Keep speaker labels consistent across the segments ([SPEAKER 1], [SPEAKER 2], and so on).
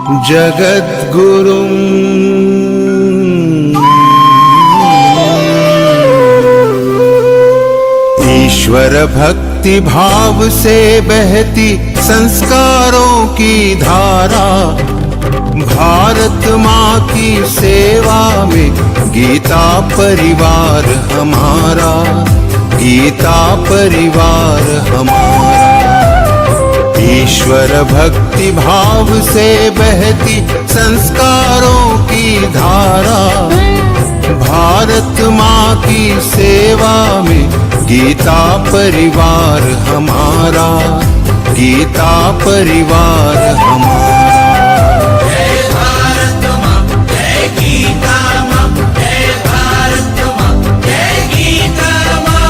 [SPEAKER 1] जगद्गुरुं ईश्वर भक्ति भाव से बहती संस्कारों की धारा, भारत माँ की सेवा में गीता परिवार हमारा, गीता परिवार हमारा। ईश्वर भक्ति भाव से बहती संस्कारों की धारा, भारत माँ की सेवा में गीता परिवार हमारा, गीता परिवार हमारा।
[SPEAKER 2] जय भारत माँ, जय गीता माँ, जय भारत माँ, जय गीता माँ।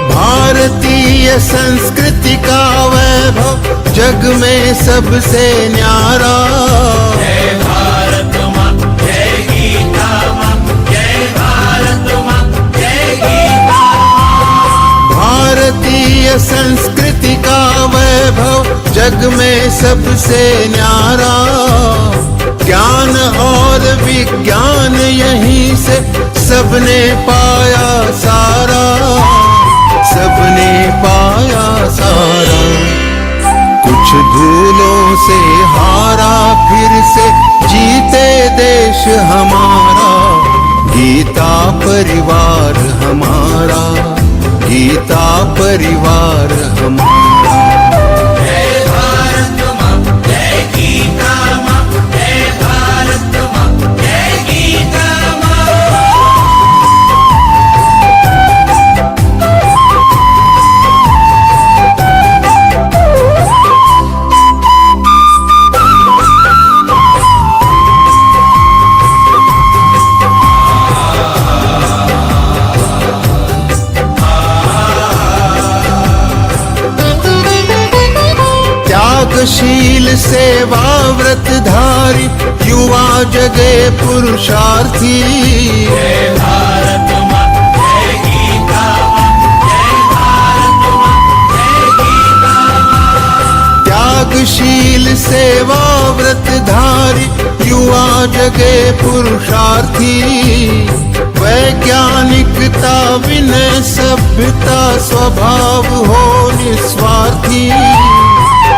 [SPEAKER 1] भारतीय संस्कृति का वैभव जग में सबसे न्यारा।
[SPEAKER 2] जय भारत माँ, जय गीता माँ, जय भारत माँ, जय गीता माँ।
[SPEAKER 1] भारतीय संस्कृति का वैभव जग में सबसे न्यारा, ज्ञान और विज्ञान यहीं से सबने पाया सारा, सबने पाया सारा। कुछ धूलों से हारा फिर से जीते देश हमारा, गीता परिवार हमारा, गीता परिवार हमारा।
[SPEAKER 2] जय भारत माँ, जय गीता माँ, जय भारत माँ, जय गीता माँ।
[SPEAKER 1] त्यागशील सेवा व्रतधारी युवा जगे पुरुषार्थी,
[SPEAKER 2] जय भारत माँ, जय गीता माँ, जय भारत माँ, जय गीता माँ।
[SPEAKER 1] त्यागशील सेवा व्रतधारी युवा जगे पुरुषार्थी, वैज्ञानिकता विनय सभ्यता स्वभाव हो निस्वार्थी,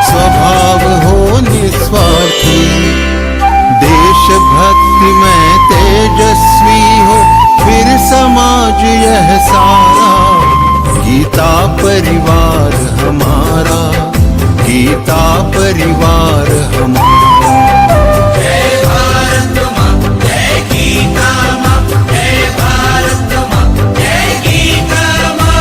[SPEAKER 1] स्वभाव हो निस्वार्थी। देशभक्ति में तेजस्वी हो फिर समाज यह सारा, गीता परिवार हमारा, गीता परिवार हमारा।
[SPEAKER 2] जय भारत माँ, जय गीता माँ, जय भारत माँ, जय गीता माँ।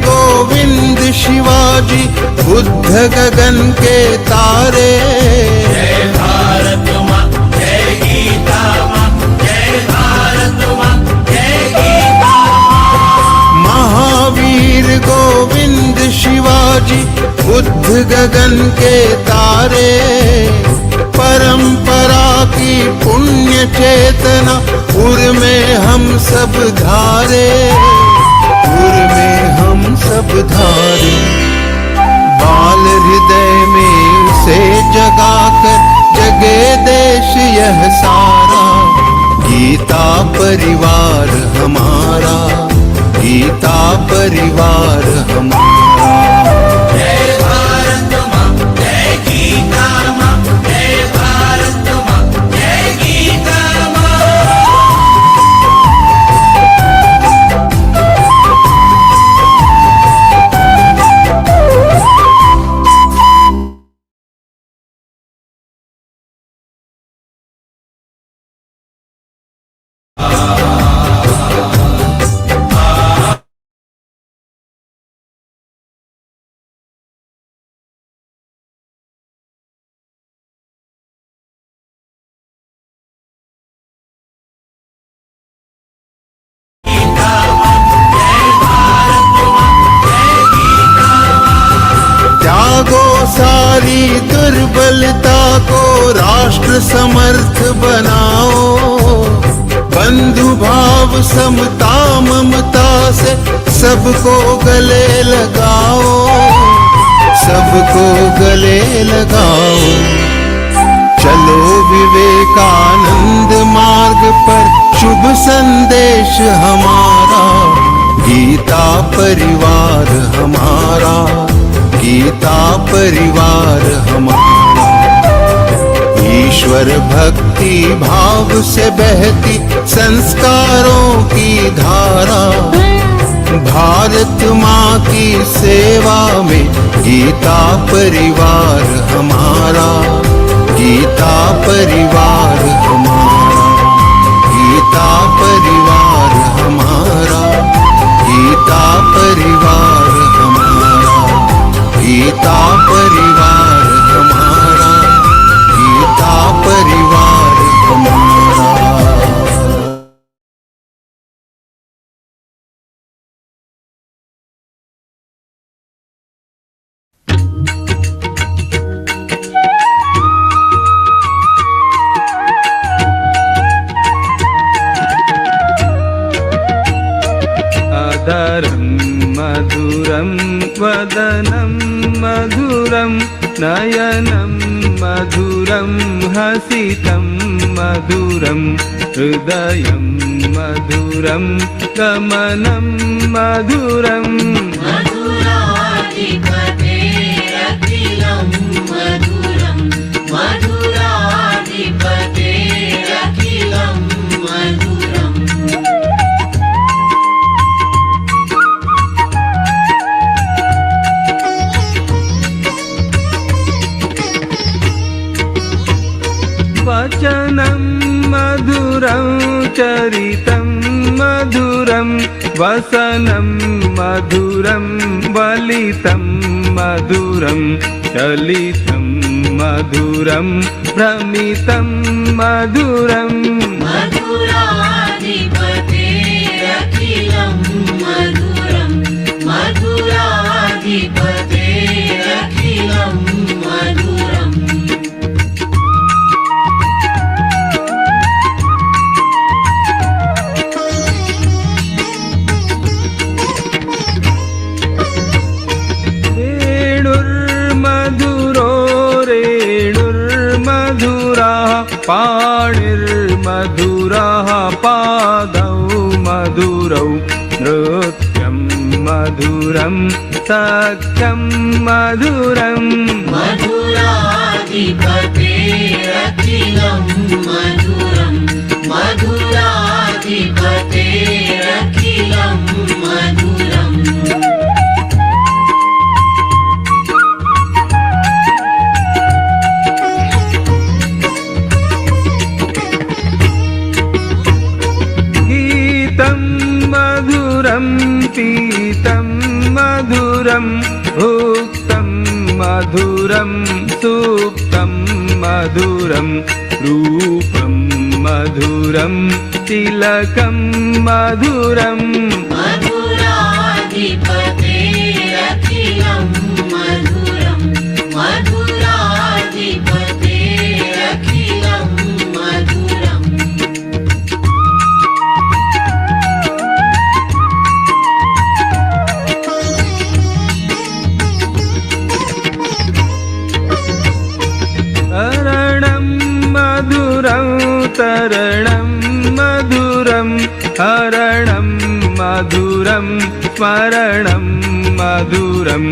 [SPEAKER 1] गोविंद शिवाजी बुद्ध गगन के तारे,
[SPEAKER 2] जय भारत माँ, जय गीता माँ, जय भारत माँ, जय गीता माँ।
[SPEAKER 1] महावीर गोविंद शिवाजी बुद्ध गगन के तारे, परंपरा की पुण्य चेतना उर में हम सब धारे, उर में हम सब धारे। बाल हृदय में उसे जगाकर जगे देश यह सारा, गीता परिवार हमारा, गीता परिवार हमारा। हमारी दुर्बलता को राष्ट्र समर्थ बनाओ। बंधु भाव समता ममता से सबको गले लगाओ, सबको गले लगाओ। चलो विवेकानंद मार्ग पर शुभ संदेश हमारा, गीता परिवार हमारा, गीता परिवार हमारा। ईश्वर भक्ति भाव से बहती संस्कारों की धारा, भारत माँ की सेवा में गीता परिवार हमारा, गीता परिवार हमारा, गीता परिवार हमारा, गीता परिवार हमारा, गीता परिवार हमारा, गीता परिवार हमारा।
[SPEAKER 3] मधुरं वदनं मधुरं नयनं मधुरं हसितं मधुरं हृदयं मधुरं गमनं मधुरं।
[SPEAKER 4] मधुराधिपतेरखिलं मधुरं, मधुराधिपतेरखिलं मधुरम्।
[SPEAKER 3] वचनं मधुरं चरितं मधुरं वसनं मधुरं वलितं मधुरं चलितं मधुरं भ्रमितं मधुरं।
[SPEAKER 4] मधुराधिपतेरखिलं मधुरं, मधुराधिपतेरखिलं मधुरम्।
[SPEAKER 3] पाणिर्मधुरः पादौ मधुरौ नृत्यं मधुरं सख्यं मधुरं।
[SPEAKER 4] मधुराधिपतेरखिलं मधुरं, मधुराधिपतेरखिलं मधुरम्।
[SPEAKER 3] पीतं मधुरं भुक्तं मधुरं सुप्तं मधुरं रूपं मधुरं तिलकं मधुरं।
[SPEAKER 4] मधुराधिपतेरखिलं मधुरं, मधुराधिपतेरखिलं मधुरम्।
[SPEAKER 3] तरणं मधुरं हरणं मधुरं स्मरणं मधुरं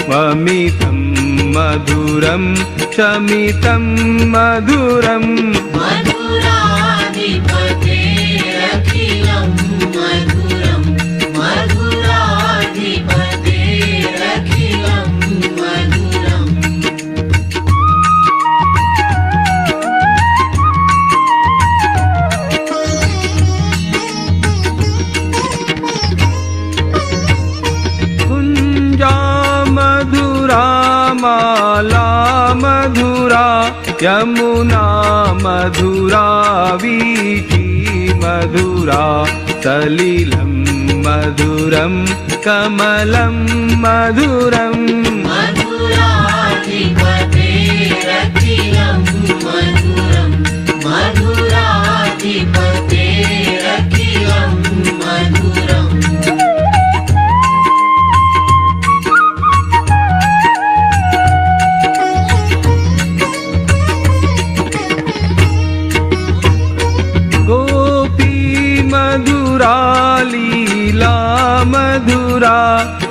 [SPEAKER 3] वमितं मधुरं शमितं मधुरं।
[SPEAKER 4] मधुराधिपतेरखिलं मधुरं, मधुराधिपतेरखिलं मधुरम्।
[SPEAKER 3] माला मधुरा यमुना मधुरा वीची मधुरा सलिलं मधुरं कमलं मधुरम्।
[SPEAKER 4] मधुराधिपते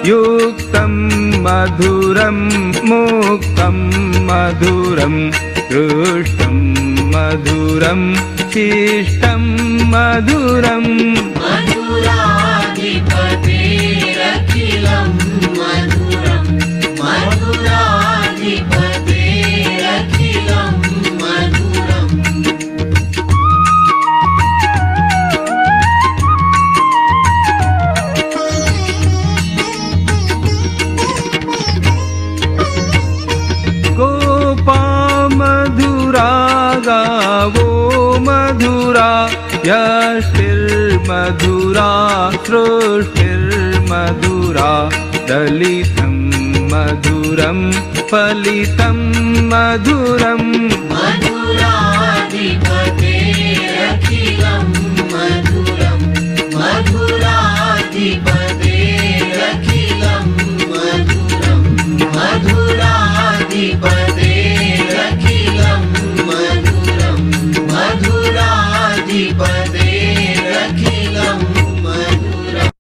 [SPEAKER 3] युक्तं मधुरं मुक्तं मधुरं दृष्टं मधुरं शिष्टं मधुरम्
[SPEAKER 4] मधुराधिपतेरखिलं मधुरं मधुराधिपतेरखिलं मधुरम्
[SPEAKER 3] गोपा मधुरा गावो मधुरा यष्टिर्मधुरा सृष्टिर्मधुरा दलितं मधुरं फलितं मधुरम्
[SPEAKER 4] मधुराधिपतेरखिलं मधुरं मधुराधिपतेरखिलं मधुरं मधुराधिपतेरखिलं मधुरं मधुराधिपतेरखिलं मधुरम्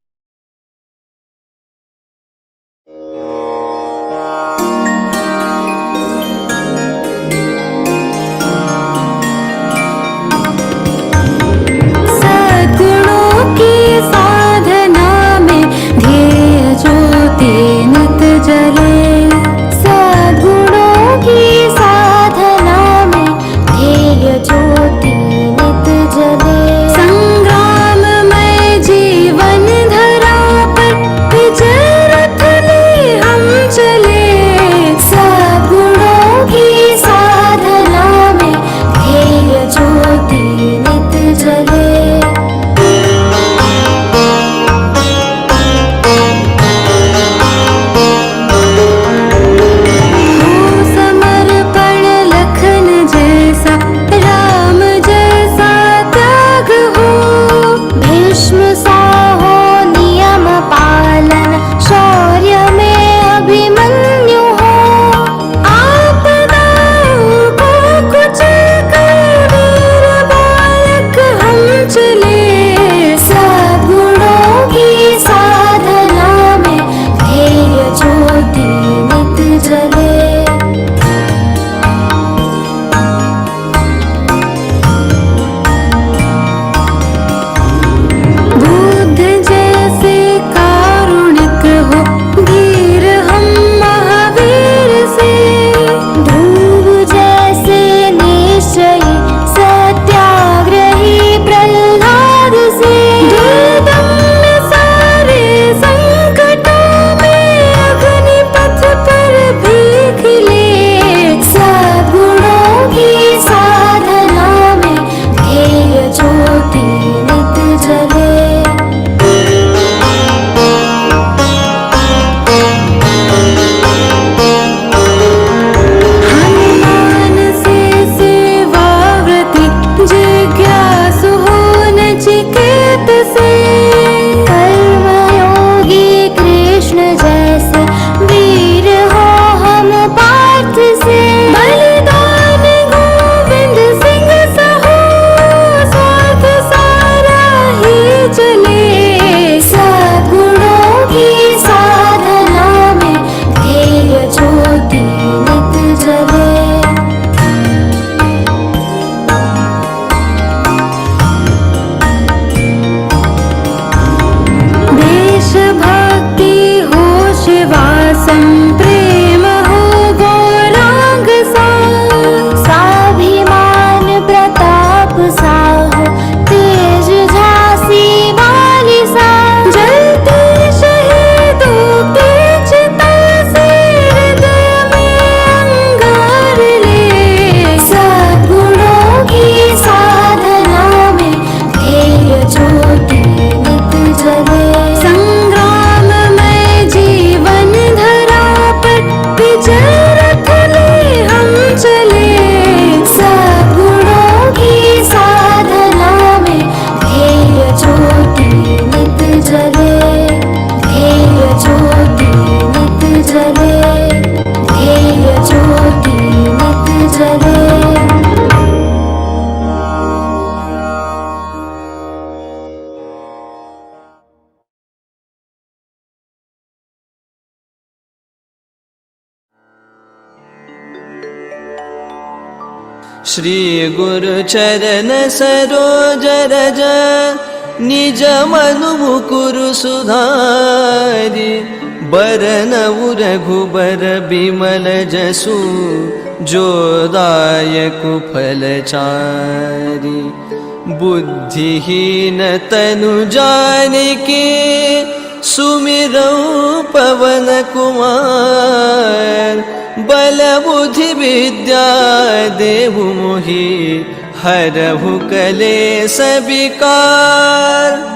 [SPEAKER 5] सद्गुणों की साधना में ध्येय ज्योति नित जले सद्गुणों की साधना में ध्येय ज्योति नित जले संग्राममय जीवन धरा पर विजय रथ ले हम चले सद्गुणों की साधना में ध्येय ज्योति नित जले हो समर्पण लखन जैसा राम जैसा त्याग हो भीष्म सा हो नियम पालन शौर्य में अभिमन्यु हो आपदाओं को कुचल कर वीर बालक हम चले सद्गुणों की साधना में ध्येय ज्योति नित जले बुद्ध जैसे कारुणिक हो धीर हम महावीर से ध्रुव जैसे निश्चयी सत्याग्रही प्रहलाद से दुर्दम्य सारे संकटों में अग्निपथ पर भीख ले सद्गुणों की साधना में ध्येय ज्योति नित जले हनुमान से सेवाव्रती जिज्ञासु हो नचिकेत से कर्मयोगी कृष्ण जैसे वीर हो हम पार्थ से बलिदान गोविंद सिंह सहो साथ सारा ही चले सद्गुणों की साधना में ध्येय ज्योति नित जले देशभक्ति हो शिवासं प्रेम हो गौरांग सा स्वाभिमान प्रताप सा हो तेज झांसी वाली सा जलती शहीदों की चिता से हृदय में अंगार ले सद्गुणों की साधना में ध्येय ज्योति नित जले संग्राममय जीवन धरा पर विजय रथ ले हम चले सद्गुणों की साधना में ध्येय ज्योति नित जले ध्येय ज्योति नित जले ध्येय ज्योति नित जले
[SPEAKER 6] श्री गुरु चरण सरोज रज निज मनु मुकुरु सुधारि बरनउ रघुबर बिमल जसु जो दायकु फल चारि बुद्धिहीन तनु जानिके सुमिरौ पवन कुमार बल बुद्धि विद्या देहु मोहि हरहु कलेस विकार।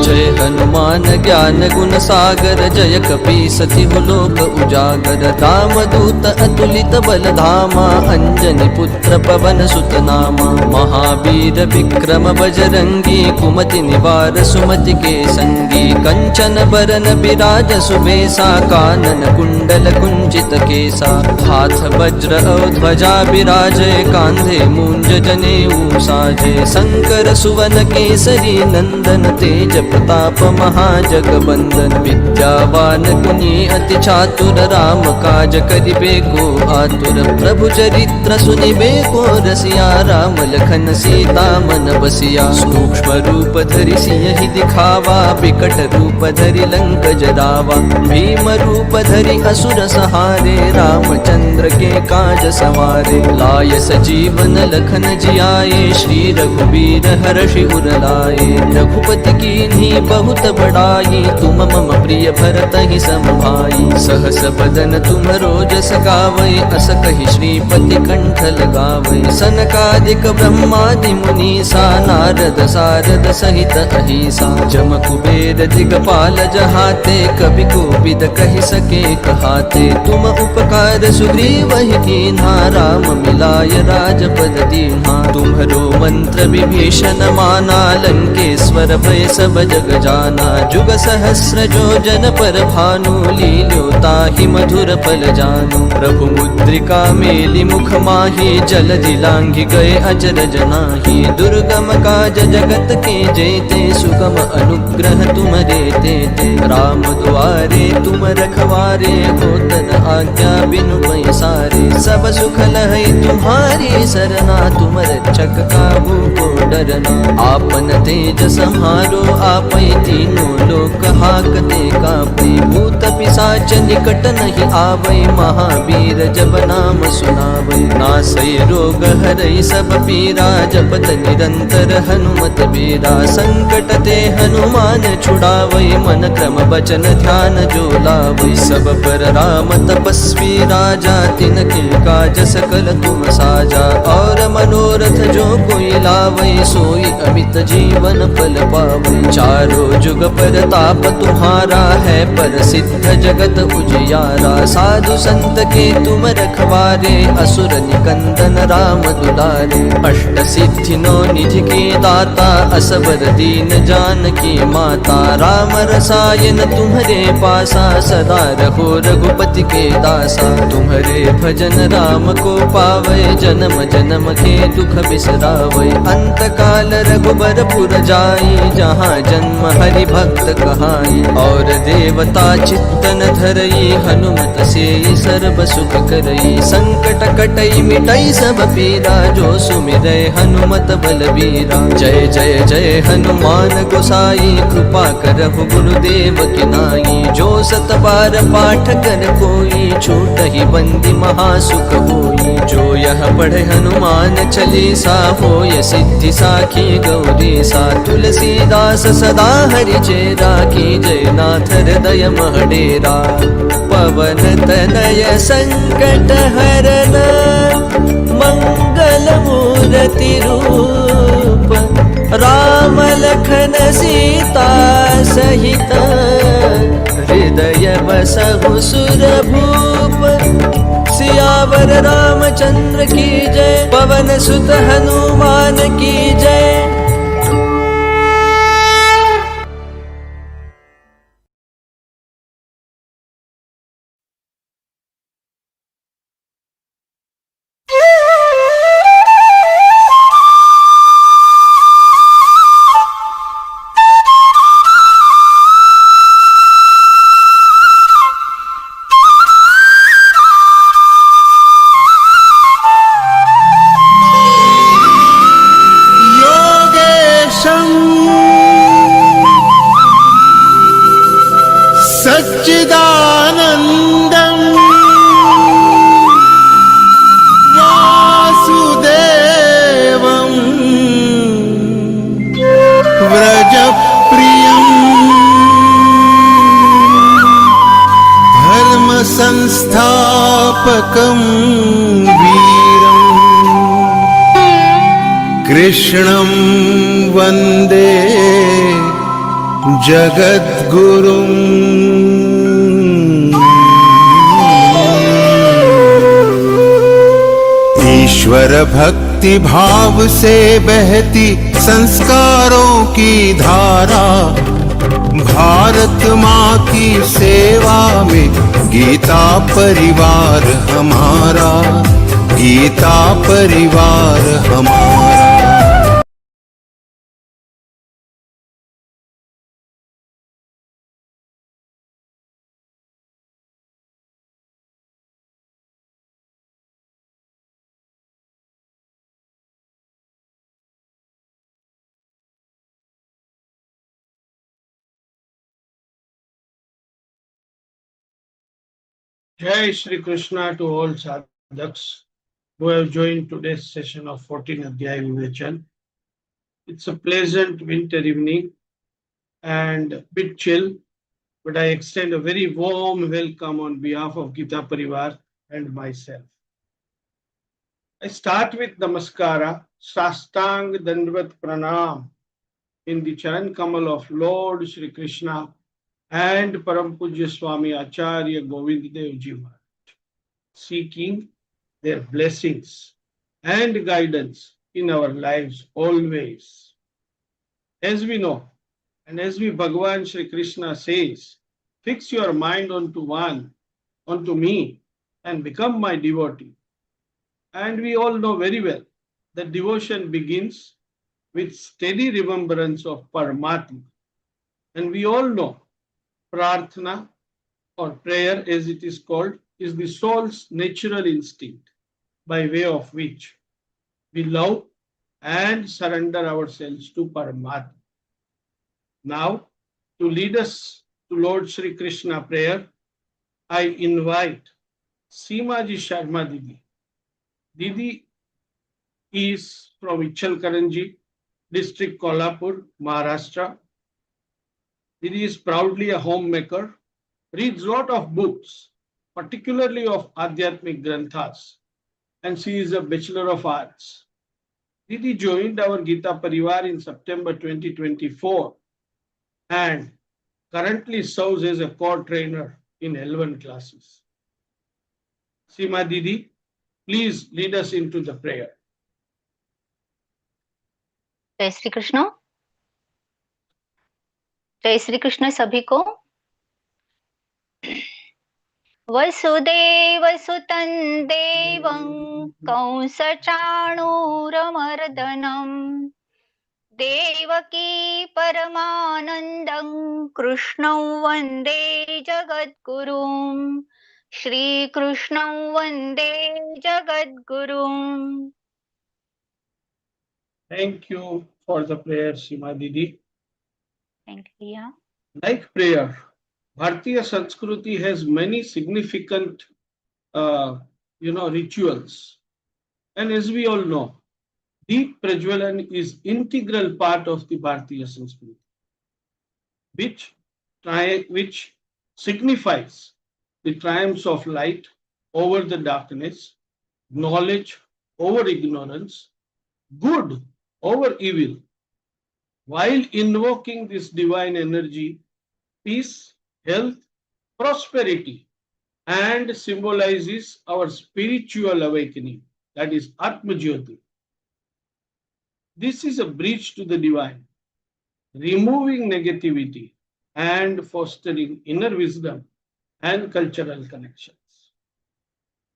[SPEAKER 6] जय हनुमान ज्ञान गुण सागर जय कपीसति लोक उजागर राम दूत अतुलित बल धामा अंजनी पुत्र पवन सुत नामा महावीर विक्रम बजरंगी कुमति निवार सुमति के संगी कंचन बरन बिराज सुबेसा कानन कुंडल कुंचित केसा हाथ वज्र और ध्वजा बिराजे कांधे मूंज जनेऊ साजे शंकर सुवन केसरी नंदन तेज प्रताप महाजगबंदन विद्यावान गुणी अति चातुर राम काज करिबे को आतुर प्रभु चरित्र सुनिबे को रसिया राम लखन सीता मन बसिया सूक्ष्म रूप धरि सियहि दिखावा बिकट रूप धरि लंक जरावा भीम रूप धरि असुर सहारे रामचंद्र के काज सवारे लाय सजीवन लखन जियाए श्री रघुबीर हर्षि उर लाए रघुपति कीन्ही बहुत बड़ाई तुम मम प्रिय भरतहि सम भाई सहस बदन तुमरो जस गावै अस कहि श्रीपति कंठ लगावै सनकादिक ब्रह्मादि मुनीसा नारद सारद सहित अहिसा जम कुबेर दिगपाल जहाते कवि कोविद कहि सके कहाते तुम उपकार सुग्रीवहि कीन्हा राम मिलाय राजपद दीन्हा तुम्हरो मंत्र विभीषण माना लंकेश्वर भय सब जग जाना जुग सहस्र जो जन पर भानु लील्यो ताहि मधुर फल जानु प्रभु मुद्रिका मेलि मुख माहि जलधि लांघि गए अचरज नाहि दुर्गम काज जगत के जेते सुगम अनुग्रह तुम्हारे तेते राम दुआरे तुम रखवारे होतन आज्ञा बिनु पैसारे सब सुख लहै तुम्हारी सरना तुम रक्षक काहू को डरना आपन तेज सम्हारो आपै तीनों लोक हाकते कापै भूत पिशाच निकट नहीं आवै महावीर जब नाम सुनावै नासै रोग हरै सब पीरा जपत निरंतर हनुमत बीरा संकट ते हनुमान छुड़ावै मन क्रम बचन ध्यान जो लावै सब पर राम तपस्वी राजा तिनके काज सकल तुम साजा और मनोरथ जो कोई लावै सोई अमित जीवन फल पावै चारों जुग परताप तुम्हारा है प्रसिद्ध जगत उजियारा साधु संत के तुम रखवारे असुर निकंदन राम दुलारे अष्ट सिद्धि नौ निधि के दाता असबर दीन जानकी माता राम रसायन तुम्हारे पासा सदा रहो रघुपति के दासा तुम्हारे भजन राम को पावे जन्म जन्म के दुख बिसरावे अंत काल रघुबर पुर जाई जहाँ जन्म हरि भक्त कहाई और देवता चित्तन धरई हनुमत से सर्व सुख करई संकट कटई मिटई सब पीरा जो सुमिरै हनुमत बलबीरा जय जय जय हनुमान गोसाई कृपा करहु गुरुदेव की नाई जो सत बार पाठ कर कोई छूटहि बंदी महासुख होई जो यह पढ़े हनुमान चालीसा होय सिद्धि साखी गौरी सा तुलसीदास सदा हरि चेरा की जय नाथ हृदय महडेरा पवन तनय संकट हरन मंगल मूर्ति रूप राम लखन सीता सहित हृदय बसहु सुरभूप सियावर रामचंद्र की जय पवन सुत हनुमान की जय।
[SPEAKER 1] सच्चिदानन्दम् वासुदेवम् व्रजप्रियम् धर्मसंस्थापकम् वीरम् कृष्णं वन्दे जगद्गुरुम् ईश्वर भक्ति भाव से बहती संस्कारों की धारा भारत माँ की सेवा में गीता परिवार हमारा गीता परिवार हमारा
[SPEAKER 7] Jai Shri Krishna to all sadhaks who have joined today's session of 14 Adhyay Vivechan. It's a pleasant winter evening and a bit chill, but I extend a very warm welcome on behalf of Gita Pariwar and myself. I start with Namaskara, Sastang Dandvat Pranam in the Charan Kamal of Lord Shri Krishna and Param Pujya Swami Acharya Govind Dev Ji Maharaj, seeking their blessings and guidance in our lives always. As we know, and as we Bhagavan Shri Krishna says, fix your mind onto one, onto me, and become my devotee. And we all know very well that devotion begins with steady remembrance of Paramatma. And we all know Prarthana or prayer as it is called is the soul's natural instinct by way of which we love and surrender ourselves to Paramatma. Now, to lead us to Lord Shri Krishna prayer, I invite Seemaji Sharma Didi. Didi is from Ichalkaranji, district Kolhapur, Maharashtra. Didi is proudly a homemaker, reads a lot of books, particularly of Adhyatmic Granthas, and she is a Bachelor of Arts. Didi joined our Gita Pariwar in September 2024 and currently serves as a core trainer in L1 classes. Seema Didi, please lead us into the prayer.
[SPEAKER 8] जय श्री कृष्ण। जय श्री कृष्ण सभी को। वसुदेवसुतं देवं कंसचाणूरमर्दनं देवकी परमानन्दं कृष्णं वन्दे जगद्गुरुं श्रीकृष्णं वन्दे जगद्गुरुम्।
[SPEAKER 7] Thank you for the prayer, Seema Didi.
[SPEAKER 8] Thank you.
[SPEAKER 7] Like prayer, Bharatiya Sanskruti has many significant, rituals. And as we all know, Deep Prajwalan is integral part of the Bharatiya Sanskruti, which signifies the triumphs of light over the darkness, knowledge over ignorance, good over evil. While invoking this divine energy, peace, health, prosperity, and symbolizes our spiritual awakening, that is Atma-jyoti. This is a bridge to the divine, removing negativity and fostering inner wisdom and cultural connections.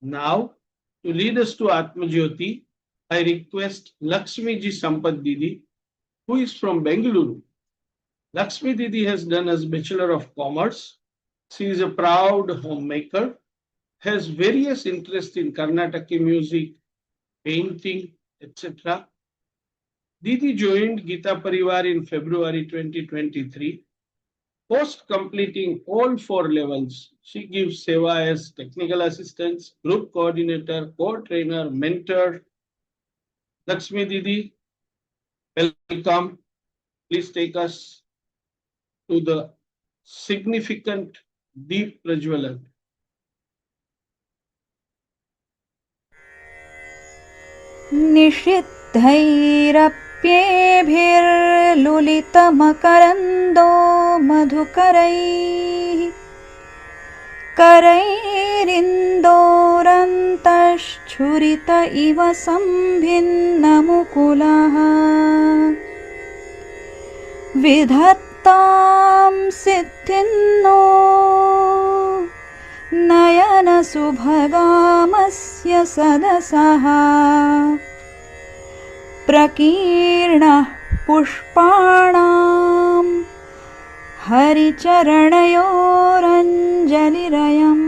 [SPEAKER 7] Now, to lead us to Atma-jyoti, I request Lakshmi Ji Sampath Didi, who is from Bengaluru. Lakshmi Didi has done as Bachelor of Commerce. She is a proud homemaker, has various interests in Karnataka music, painting, etc. Didi joined Gita Pariwar in February 2023 Post completing all 4 levels, she gives seva as technical assistance, group coordinator, co-trainer, mentor. Lakshmi Didi, welcome. Please take us to the significant deep Prajwalan.
[SPEAKER 9] निषिद्धैरप्येभिर्लुलितमकरन्दो मधुकरैः करैरिन्दोरन्तश्छुरित इव सम्भिन्नमुकुलः विधत्तां सिद्धिन्नो नयनसुभगामस्य सदसः प्रकीर्णः पुष्पाणां हरिचरणयोरञ्जलिरयम्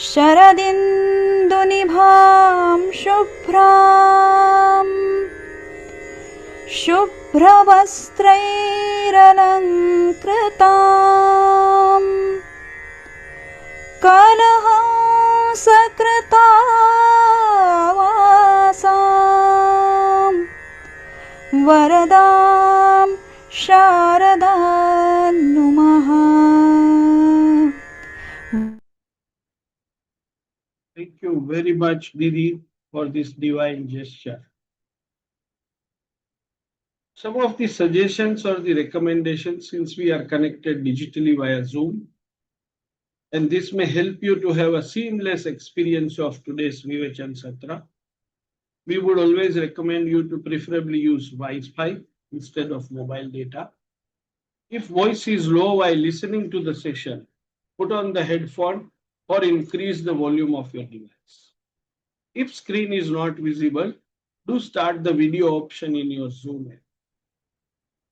[SPEAKER 9] शरदिन्दुनिभां शुभ्रां शुभ्रवस्त्रैरलङ्कृतां कलहंसकृतावासां वरदां शारदां नुमः.
[SPEAKER 7] Thank you very much, Didi, for this divine gesture. Some of the suggestions or the recommendations, since we are connected digitally via Zoom, and this may help you to have a seamless experience of today's Vivechan Satra. We would always recommend you to preferably use Wi-Fi instead of mobile data. If voice is low while listening to the session, put on the headphone or increase the volume of your device. If screen is not visible, do start the video option in your Zoom app.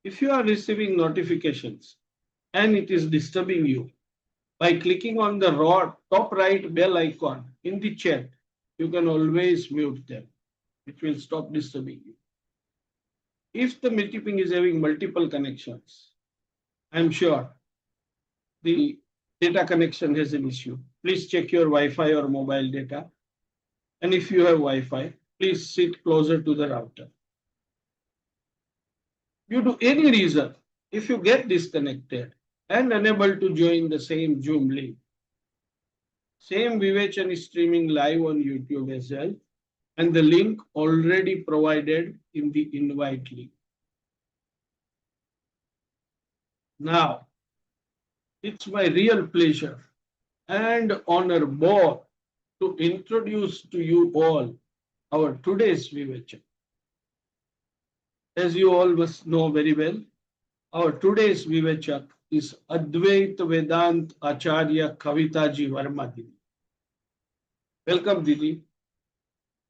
[SPEAKER 7] If you are receiving notifications and it is disturbing you, by clicking on the top right bell icon in the chat, you can always mute them. It will stop disturbing you. If the meeting is having multiple connections, I'm sure the data connection has an issue. Please check your Wi-Fi or mobile data. And if you have Wi-Fi, please sit closer to the router. Due to any reason, if you get disconnected and unable to join the same Zoom link, same Vivechan is streaming live on YouTube as well, and the link already provided in the invite link. Now, it's my real pleasure and honor both to introduce to you all our today's Vivechan. As you all must know very well, our today's Vivechak is Advaita Vedant Acharya Kavita ji Verma Didi. Welcome, Didi.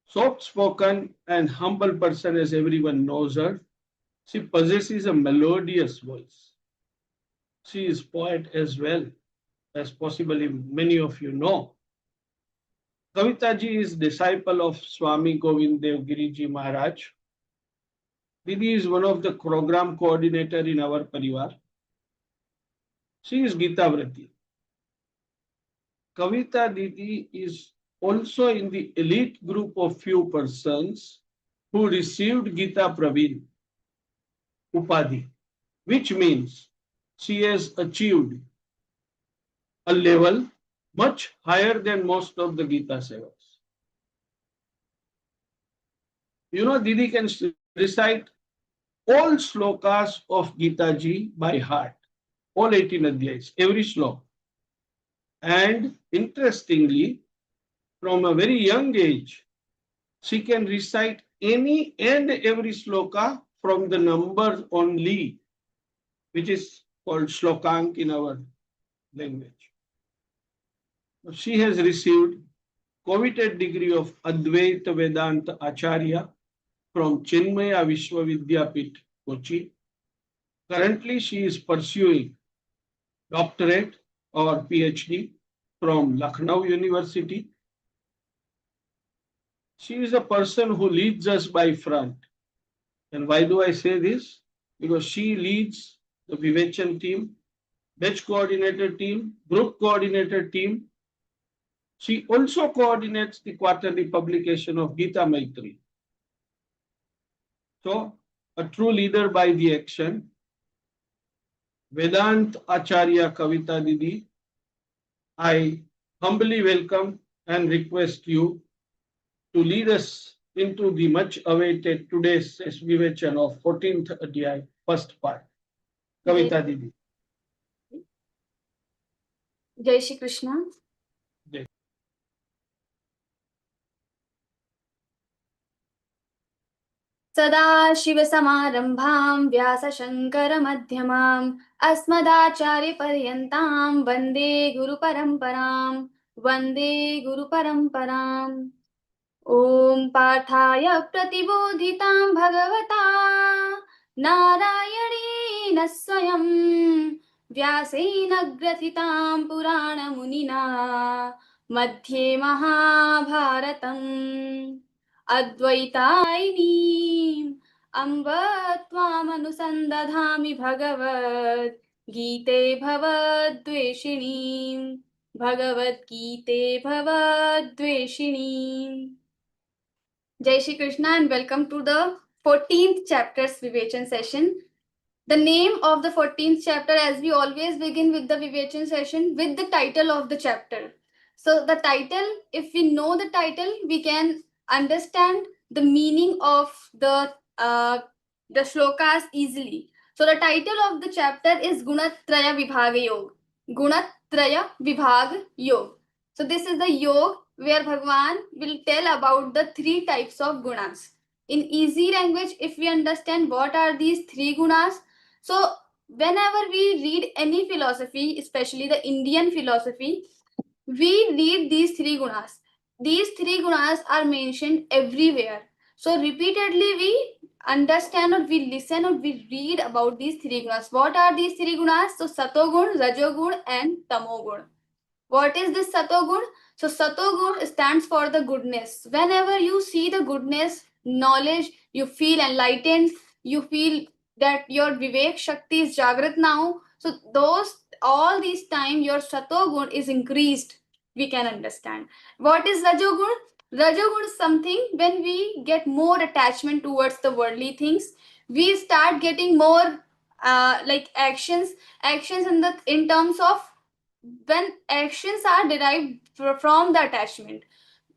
[SPEAKER 7] Soft-spoken and humble person as everyone knows her. She possesses a melodious voice. She is poet as well, as possibly many of you know. Kavita ji is disciple of Swami Govind Dev Giriji Maharaj. Didi is one of the program coordinator in our Pariwar. She is Geeta Vrati. Kavita Didi is also in the elite group of few persons who received Geeta Praveen Upadhi, which means she has achieved a level much higher than most of the Geeta Sevaks. You know, Didi can recite all slokas of Geeta ji by heart, all 18 adhyayas, every slok. And interestingly, from a very young age, she can recite any and every sloka from the number only, which is called shlokank in our language. She has received coveted degree of Advaita Vedanta Acharya from Chinmaya Vishwavidyapit, Kochi. Currently, she is pursuing doctorate or PhD from Lucknow University. She is a person who leads us by front. And why do I say this? because she leads the Vivechan team, batch coordinator team, group coordinator team. She also coordinates the quarterly publication of Geeta Maitri. So, a true leader by the action. Vedant Acharya Kavita Didi, I humbly welcome and request you to lead us into the much awaited today's Vivechan of 14th Adhyay, first part. Kavita Didi.
[SPEAKER 10] Jai Shri Krishna.
[SPEAKER 7] Jai.
[SPEAKER 10] सदाशिवसमारम्भां व्यासशङ्करमध्यमाम् अस्मदाचार्यपर्यन्तां वन्दे गुरुपरम्परां वन्दे गुरुपरम्पराम् ॐ पार्थाय प्रतिबोधितां भगवता नारायणेन स्वयं व्यासेन ग्रथितां पुराणमुनिना मध्ये महाभारतम् अद्वैतायिनीम् अम्ब त्वामनुसन्दधामि भगवद् गीते भवद्वेषिणीम् भगवद्गीते भवद्वेषिणीम् Jai Shri Krishna and welcome to the 14th chapter's Vivechan session. The name of the 14th chapter, as we always begin with the Vivechan session, with the title of the chapter. So the title, if we know the title, we can understand the meaning of the shlokas easily. So the title of the chapter is Gunatraya Vibhaga Yog. Gunatraya Vibhaga Yog. So this is the yog where Bhagwan will tell about the three types of gunas. In easy language, if we understand what are these three gunas, so whenever we read any philosophy, especially the Indian philosophy, we read these three gunas. These three gunas are mentioned everywhere. So repeatedly we understand or we listen or we read about these three gunas. What are these three gunas? So Satogun, Rajogun and Tamogun. What is this Satogun? So Satogun stands for the goodness. Whenever you see the goodness, knowledge, you feel enlightened, you feel that your Vivek Shakti is Jagrat now. So all these time your Satogun is increased. We can understand. What is Rajogun? Rajogun is something when we get more attachment towards the worldly things. We start getting more like actions in terms of when actions are derived from the attachment.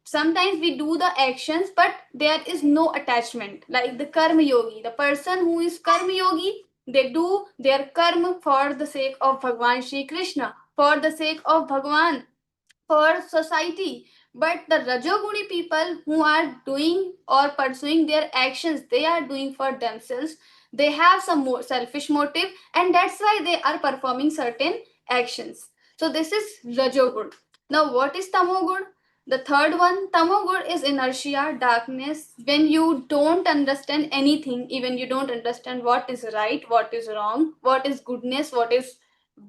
[SPEAKER 10] Sometimes we do the actions but there is no attachment, like the karma yogi, the person who is karma yogi, they do their karma for the sake of Bhagwan Shri Krishna, for the sake of Bhagwan, for society. But the rajoguni people who are doing or pursuing their actions, they are doing for themselves, they have some more selfish motive, and that's why they are performing certain actions. So this is rajogun. Now what is tamogun? The third one, tamogun, is inertia, darkness. When you don't understand anything, even you don't understand what is right, what is wrong, what is goodness, what is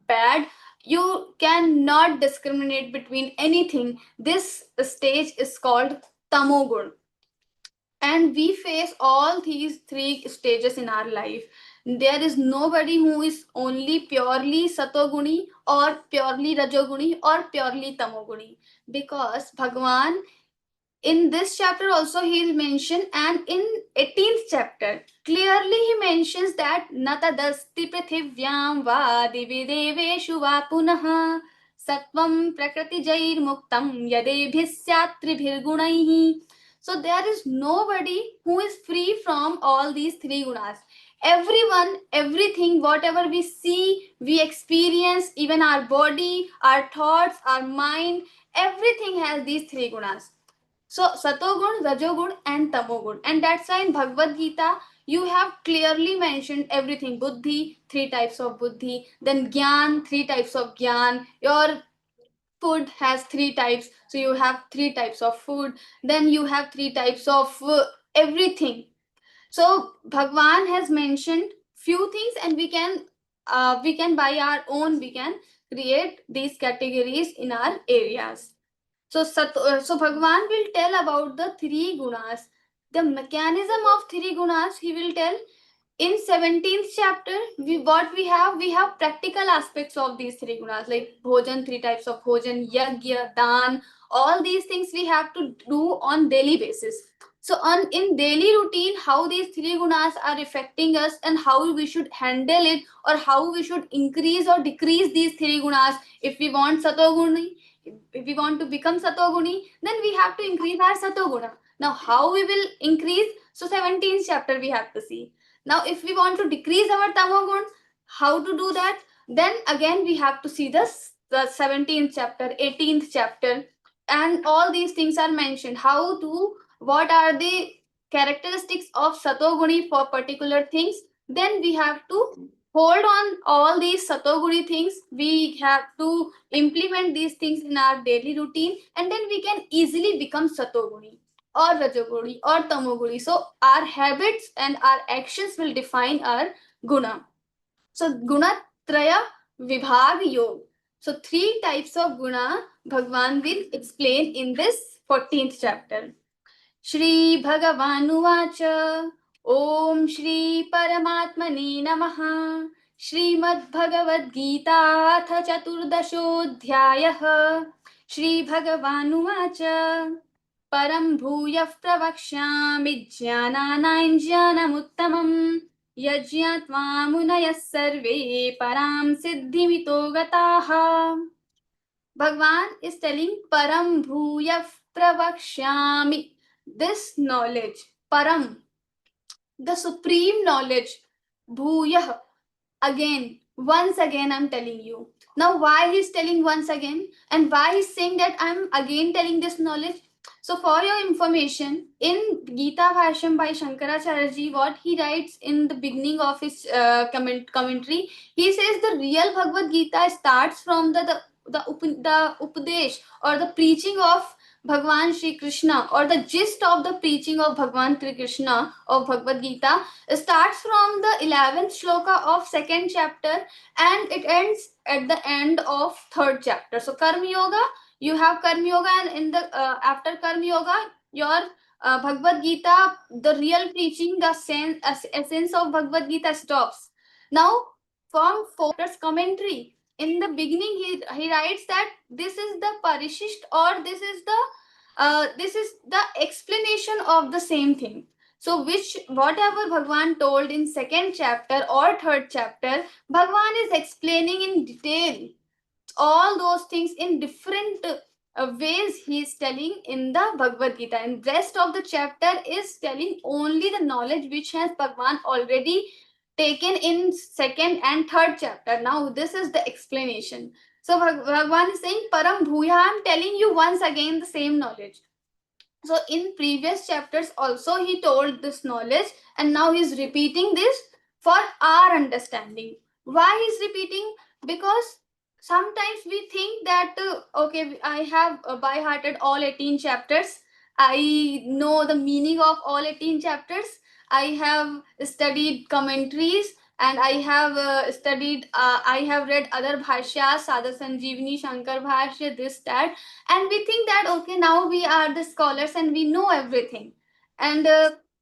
[SPEAKER 10] bad, you cannot discriminate between anything. This stage is called tamogun. And we face all these three stages in our life. There is nobody who is only purely satoguni or purely rajoguni or purely tamoguni, because Bhagwan in this chapter also he will mention, and in 18th chapter clearly he mentions that natadasti prithivyam va divi deveshu va punah satvam prakriti jair muktam yadebhisyat tribhir gunaihi. So there is nobody who is free from all these three gunas. Everyone, everything, whatever we see, we experience, even our body, our thoughts, our mind, everything has these three gunas. So Satogun, Rajogun and Tamogun. And that's why in Bhagavad Gita, you have clearly mentioned everything. Buddhi, three types of Buddhi. Then Gyan, three types of Gyan. Your food has three types. So you have three types of food. Then you have three types of everything. So Bhagwan has mentioned few things, and we can by our own, we can create these categories in our areas. So Bhagwan will tell about the three gunas. The mechanism of three gunas he will tell. in 17th chapter, we have practical aspects of these three gunas, like bhojan, three types of bhojan, yagya, dan, all these things we have to do on daily basis. So on in daily routine, how these three gunas are affecting us and how we should handle it, or how we should increase or decrease these three gunas. If we want satoguni, if we want to become satoguni, then we have to increase our satoguna. Now how we will increase? So 17th chapter we have to see. Now, if we want to decrease our tamogun, how to do that? Then again, we have to see the 17th chapter, 18th chapter, and all these things are mentioned. How to, what are the characteristics of satoguni for particular things? Then we have to hold on all these satoguni things. We have to implement these things in our daily routine, and then we can easily become satoguni or rajoguni or tamoguni. So our habits and our actions will define our guna. So guna traya vibhag yog. So three types of guna Bhagwan will explain in this 14th chapter. Shri Bhagavanuvāca Om Shri Paramatmane Namaha Śrīmad-Bhagavadgītā अथ चतुर्दशोऽध्यायः श्रीभगवानुवाच परं भूयः प्रवक्ष्यामि ज्ञानानां ज्ञानमुत्तमम् यज्ञात्वा मुनयः सर्वे परां सिद्धिमितो गताः. Bhagwan is telling param bhuyah pravakshami. This knowledge, param, the supreme knowledge, bhuyah, again, once again I'm telling you. Now why he's telling once again, and why he's saying that I'm again telling this knowledge? So for your information, in Gita Bhashyam by Shankaracharya ji, what he writes in the beginning of his commentary, he says the real Bhagavad Gita starts from the Upadesh, or the preaching of Bhagwan Shri Krishna, or the gist of the preaching of Bhagwan Shri Krishna of Bhagavad Gita starts from the 11th shloka of 2nd chapter, and it ends at the end of 3rd chapter. So Karma Yoga, you have Karma Yoga, and in the after Karma Yoga, your Bhagavad Gita, the real preaching, the essence of Bhagavad Gita stops. Now, from 4th commentary, in the beginning, he writes that this is the parishisht, or this is the explanation of the same thing. So whatever Bhagwan told in 2nd chapter or 3rd chapter, Bhagwan is explaining in detail all those things in different ways he is telling in the Bhagavad Gita, and rest of the chapter is telling only the knowledge which has Bhagwan already taken in 2nd and 3rd chapter. Now this is the explanation. So Bhagwan is saying param bhuya, I'm telling you once again the same knowledge. So in previous chapters also he told this knowledge, and now he is repeating this for our understanding. Why he is repeating? Because sometimes we think that okay, I have by hearted all 18 chapters, I know the meaning of all 18 chapters, I have studied commentaries, and I have I have read other bhashyas, Sada Sanjeevani, Shankar Bhashya, this, that, and we think that okay, now we are the scholars and we know everything, and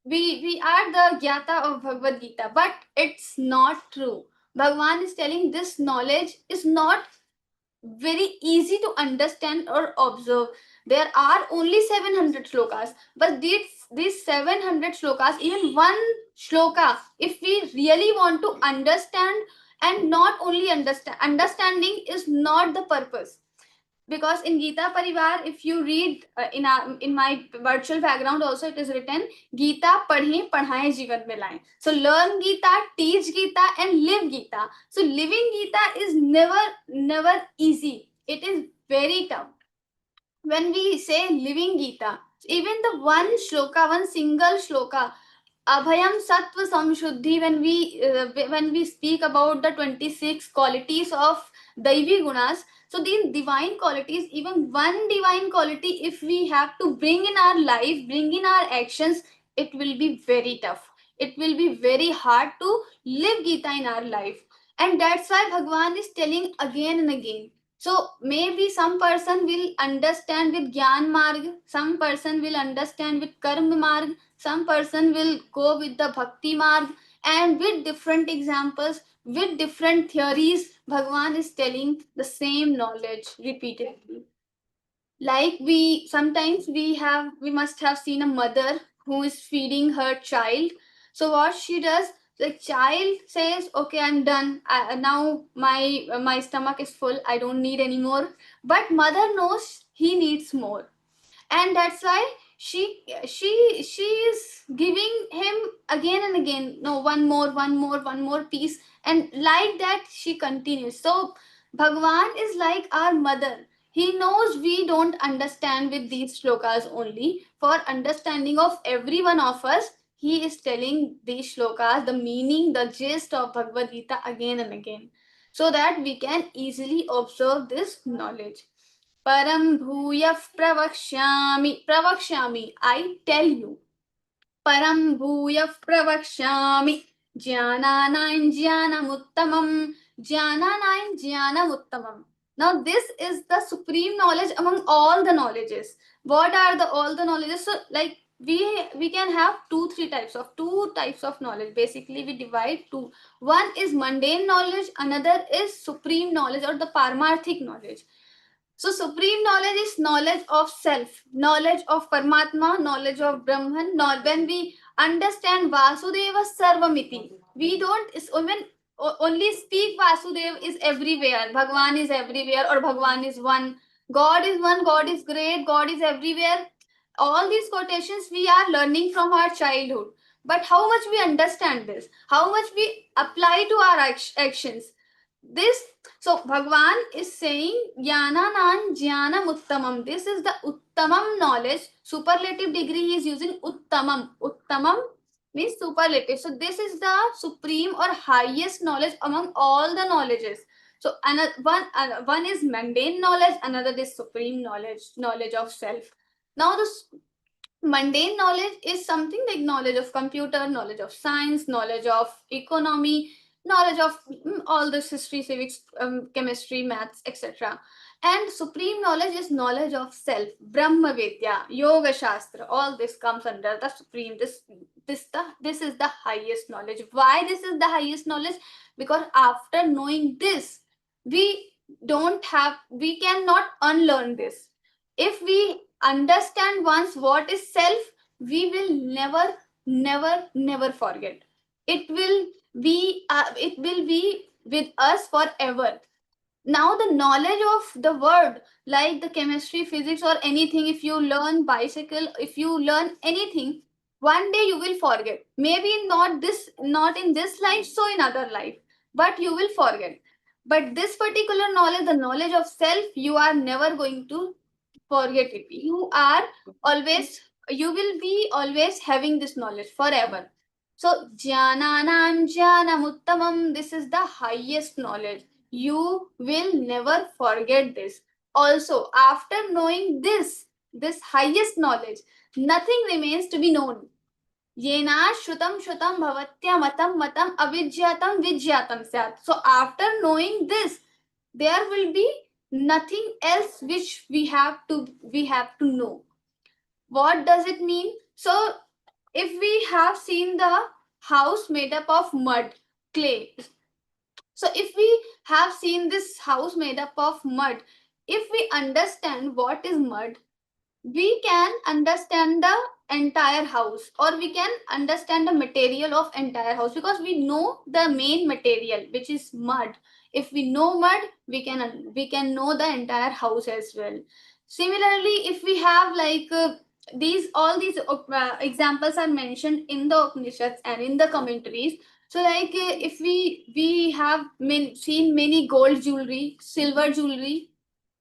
[SPEAKER 10] we are the Gyata of Bhagavad Gita, but it's not true. Bhagwan is telling this knowledge is not very easy to understand or observe. There are only 700 shlokas, but these 700 shlokas, even one shloka, if we really want to understand, and not only understanding is not the purpose. Because in Gita Pariwar, if you read in my virtual background also, it is written Gita padhe padhaye जीवन में लाएं. So learn Gita, teach Gita, and live Gita. So living Gita is never easy. It is very tough. When we say living Gita, even the one shloka, one single shloka, Abhayam Sattva Samshuddhi, when we speak about the 26 qualities of Daivi Gunas, so these divine qualities, even one divine quality, if we have to bring in our life, bring in our actions, it will be very tough. It will be very hard to live Gita in our life. And that's why Bhagwan is telling again and again. So maybe some person will understand with Gyan Marg, some person will understand with Karma Marg, some person will go with the Bhakti Marg, and with different examples, with different theories, Bhagwan is telling the same knowledge repeatedly. Like we sometimes we must have seen a mother who is feeding her child. So what she does, the child says, okay, I'm done. Now my stomach is full, I don't need any more. But mother knows he needs more, and that's why she is giving him again and again, no, one more, one more piece, and like that she continues. So Bhagwan is like our mother. He knows we don't understand with these shlokas. Only for understanding of every one of us, he is telling these shlokas, the meaning, the gist of Bhagavad Gita again and again, so that we can easily observe this knowledge. Param bhuyah pravakshyami, I tell you. Param bhuyah pravakshyami, jnananaim jnanamuttamam, jnananaim jnanamuttamam. Now this is the supreme knowledge among all the knowledges. What are the all the knowledges? So like we can have two types of knowledge. Basically we divide two. One is mundane knowledge, another is supreme knowledge or the paramarthic knowledge. So supreme knowledge is knowledge of self, knowledge of Paramatma, knowledge of Brahman. When we understand Vasudeva Sarvamiti, we don't even only speak Vasudev is everywhere, Bhagwan is everywhere, or Bhagwan is one, God is great, God is everywhere. All these quotations we are learning from our childhood. But how much we understand this? How much we apply to our actions? This, so Bhagwan is saying Jnananan Jnanam Uttamam. This is the Uttamam knowledge. Superlative degree he is using Uttamam. Uttamam means superlative. So this is the supreme or highest knowledge among all the knowledges. So another one is mundane knowledge, another is supreme knowledge, knowledge of self. Now this mundane knowledge is something like knowledge of computer, knowledge of science, knowledge of economy, knowledge of all this history, civics, chemistry, maths, etc. And supreme knowledge is knowledge of self, Brahma Vidya, Yoga Shastra. All this comes under the supreme. This is the highest knowledge. Why this is the highest knowledge? Because after knowing this, we cannot unlearn this. If we understand once what is self, we will never forget. It will be with us forever. Now the knowledge of the world, like the chemistry, physics, or anything, if you learn bicycle, if you learn anything, one day you will forget. Maybe not in this life, so in other life, but you will forget. But this particular knowledge, the knowledge of self, you are never going to forget it. You will be always having this knowledge forever. So Jnananam Jnanamuttamam, this is the highest knowledge. You will never forget this. Also, after knowing this highest knowledge, nothing remains to be known. Yena shrutam shrutam bhavatya matam matam avijyatam vijyatam syat. So after knowing this, there will be nothing else which we have to know. What does it mean? So if we have seen the house made up of mud, clay. So if we have seen this house made up of mud, if we understand what is mud, we can understand the entire house, or we can understand the material of entire house, because we know the main material, which is mud. If we know mud, we can know the entire house as well. Similarly, if we have like all these examples are mentioned in the Upanishads and in the commentaries. So like if we have seen many gold jewelry, silver jewelry,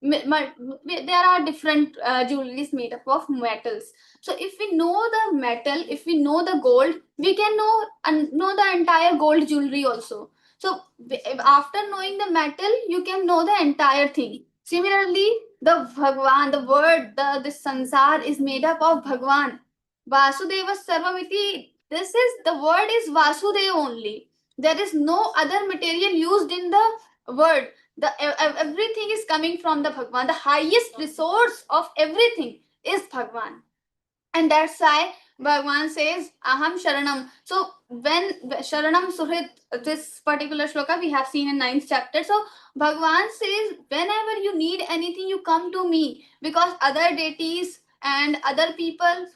[SPEAKER 10] there are different jewelries made up of metals. So if we know the metal, if we know the gold, we can know the entire gold jewelry also. So after knowing the metal, you can know the entire thing. Similarly, the Bhagwan, the word, the sansar is made up of Bhagwan. Vasudeva Sarvamiti. The word is Vasudeva only. There is no other material used in the word. Everything is coming from the Bhagwan. The highest resource of everything is Bhagwan. And that's why Bhagwan says Aham Sharanam. So when Sharanam Suhrit, this particular shloka we have seen in 9th chapter. So Bhagwan says whenever you need anything, you come to me, because other deities and other people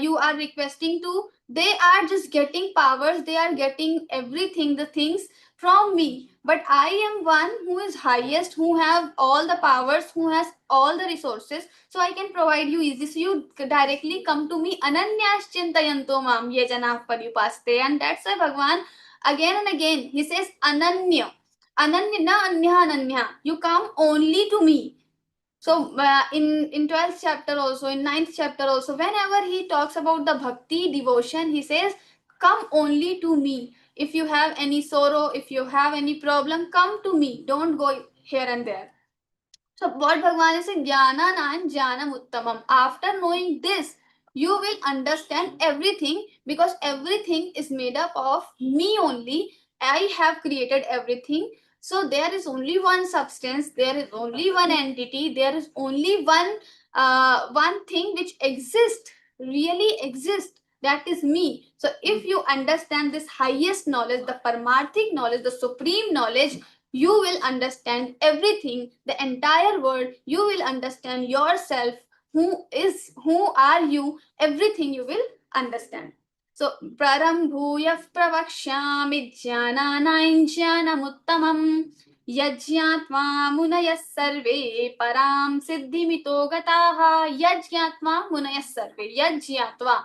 [SPEAKER 10] you are requesting to, they are just getting powers, they are getting everything, the things from me. But I am one who is highest, who have all the powers, who has all the resources, so I can provide you easy. So you directly come to me. Ananyas chintayanto mam ye jana paryupaste. And that's why Bhagwan again and again he says Ananya. Ananya na anya ananya. You come only to me. So in 12th chapter also, in 9th chapter also, whenever he talks about the bhakti devotion, he says, come only to me. If you have any sorrow, if you have any problem, come to me. Don't go here and there. So what Bhagwan is saying, Jnana nan jnanam uttamam. After knowing this, you will understand everything, because everything is made up of me only. I have created everything. So there is only one substance, there is only one entity, there is only one thing which exists, really exists. That is me. So if you understand this highest knowledge, the Paramarthic knowledge, the supreme knowledge, you will understand everything, the entire world. You will understand yourself, who are you, everything you will understand. So prarambhuya pravakshyami jnananaim jnanamuttamam yajñatva munayas sarve param siddhimito gataha. Yajñatva munayas sarve. Yajñatva.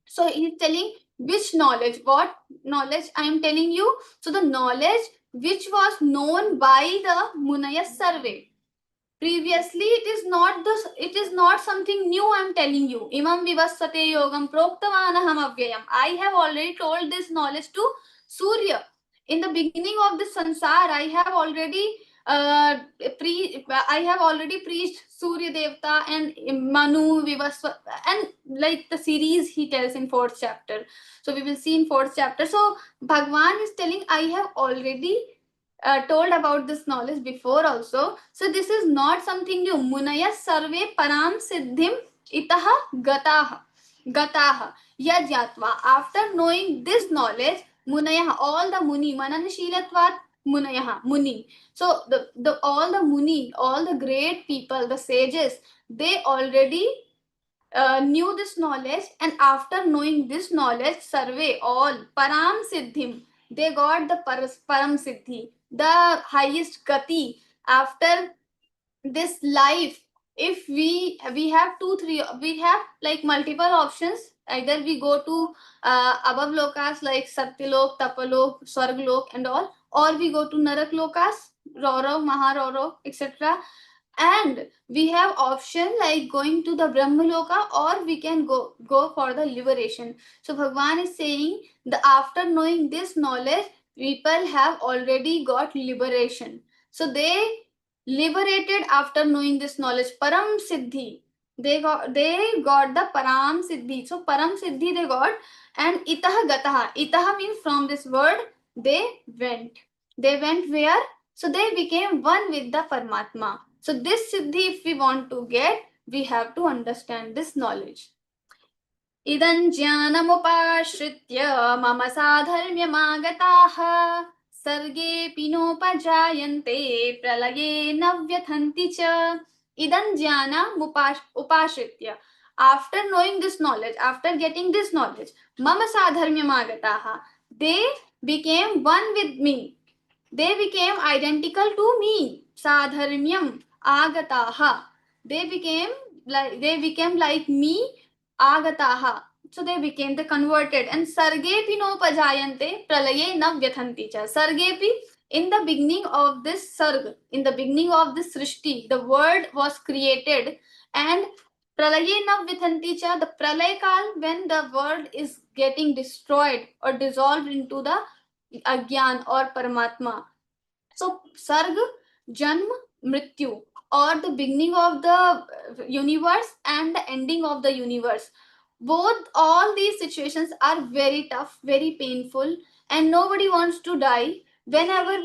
[SPEAKER 10] So he's telling which knowledge, what knowledge I am telling you. So the knowledge which was known by the Munayas survey. Previously, it is not something new I am telling you. Imam vivassate yogam proktavanaham avyayam. I have already told this knowledge to Surya. In the beginning of the sansar, I have already preached Surya Devta and Manu Vivaswa, and like the series he tells in 4th chapter. So we will see in 4th chapter. So Bhagwan is telling, I have already told about this knowledge before also. So this is not something new. Munaya sarve param siddhim itaha gataha yajatva. After knowing this knowledge, munaya, all the muni, mananashilatvat munaya, muni. So the all the muni, all the great people, the sages, they already knew this knowledge, and after knowing this knowledge, survey all param siddhim, they got the param siddhi, the highest gati. After this life, if we have we have like multiple options. Either we go to above lokas like satyalok, tapalok, swarglok and all, or we go to narak lokas, roro, maharoro, etc. And we have option like going to the Brahmaloka, or we can go for the liberation. So Bhagwan is saying that after knowing this knowledge, people have already got liberation. So they liberated after knowing this knowledge. Param Siddhi. They got the Param Siddhi. So Param Siddhi they got, and Itaha Gataha. Itaha means from this word they went. They went where? So they became one with the Paramatma. So this Siddhi, if we want to get, we have to understand this knowledge. Idan jnanamupashritya mama sadharmyamagataha sarge pinopajayante pralaye navyathanti cha. Idan jnana upashritya. After knowing this knowledge, after getting this knowledge, mama sadharmyamagataha, they became one with me. They became identical to me. Sadharmyam agataha. They became like me. Agataha. So they became the converted. And sargepi no pajayante pralaye navyathanti cha. Sargepi, in the beginning of this sarg, in the beginning of this srishti, the word was created, and pralaye navyathanti cha, the pralay kal, when the world is getting destroyed or dissolved into the Agyan or Paramatma. So Sarg, Janm, Mrityu, or the beginning of the universe and the ending of the universe. Both, all these situations are very tough, very painful, and nobody wants to die. Whenever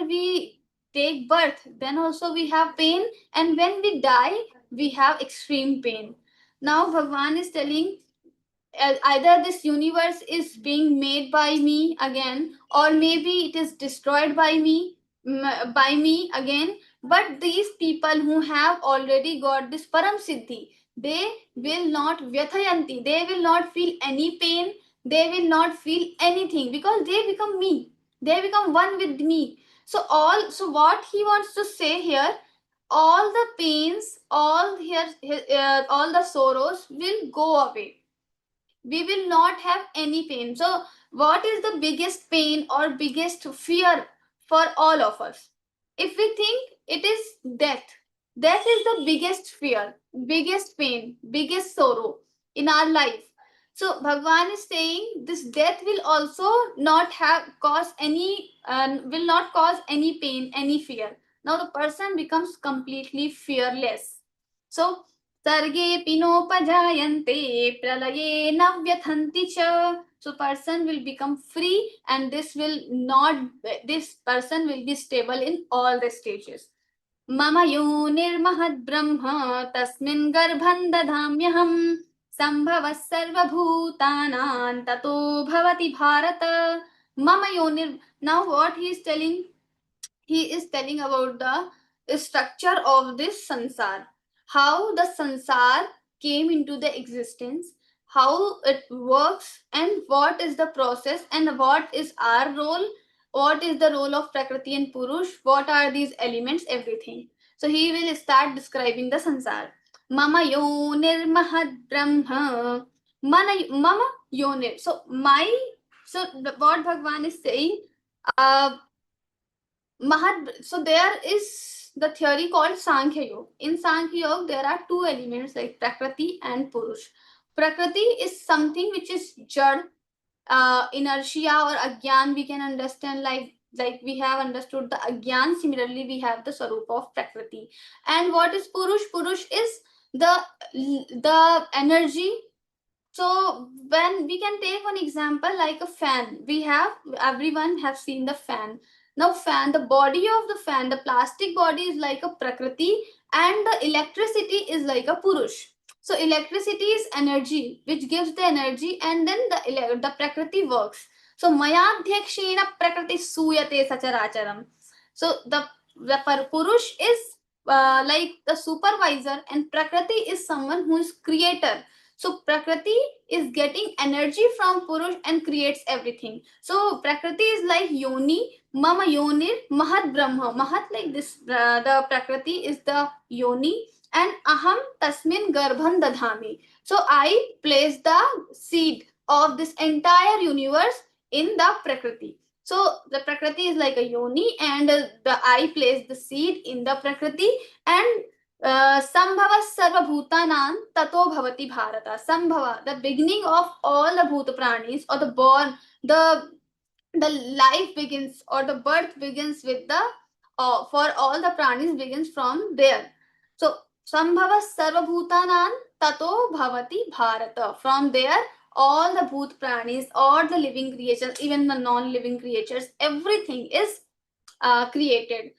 [SPEAKER 10] we take birth, then also we have pain, and when we die, we have extreme pain. Now Bhagwan is telling either this universe is being made by me again, or maybe it is destroyed by me again. But these people who have already got this param siddhi, they will not vyathayanti, they will not feel any pain, they will not feel anything, because they become me, they become one with me. So what he wants to say here, all the pains, all the sorrows will go away, we will not have any pain. So what is the biggest pain or biggest fear for all of us? If we think, it is death. Death is the biggest fear, biggest pain, biggest sorrow in our life. So Bhagwan is saying this death will also not have cause any will not cause any pain, any fear. Now the person becomes completely fearless. So Sarge pinopajayante pralaye na vyathanti cha. So person will become free, and this person will be stable in all the stages. Mama yonirmahad brahma tasmin garbhan dadhamyaham sambhavas sarvabhutanan tato bhavati bharata. Mama yonir. Now what he is telling? He is telling about the structure of this sansar, how the sansar came into the existence, how it works, and what is the process, and what is our role, what is the role of prakriti and purush, what are these elements, everything. So he will start describing the sansar. Mama yonir mahad brahma. Mama yonir. So what Bhagwan is saying, so there is the theory called Sankhya Yoga. In Sankhya Yoga, there are two elements like Prakriti and Purush. Prakriti is something which is jad, inertia or agyan. We can understand like we have understood the agyan. Similarly, we have the sarup of Prakriti. And what is Purush? Purush is the energy. So when we can take one example like a fan, everyone have seen the fan. Now fan, the body of the fan, the plastic body is like a prakriti, and the electricity is like a purush. So electricity is energy which gives the energy, and then the prakriti works. So mayadhyakshena prakriti suyate sacharacharam. So the purush is like the supervisor, and prakriti is someone who is creator. So Prakriti is getting energy from Purush and creates everything. So Prakriti is like Yoni, Mama Yonir, Mahat Brahma. Mahat like this, the Prakriti is the Yoni, and Aham Tasmin Garbhan Dadhami. So I place the seed of this entire universe in the Prakriti. So the Prakriti is like a Yoni, and I place the seed in the Prakriti, and Sambhava sarva bhutanan tato bhavati bharata. Sambhava, the beginning of all the bhuta pranis, or the born, the life begins, or the birth begins with the for all the pranis begins from there. So Sambhava sarva bhutanan tato bhavati bharata. From there, all the bhut pranis, all the living creatures, even the non-living creatures, everything is created.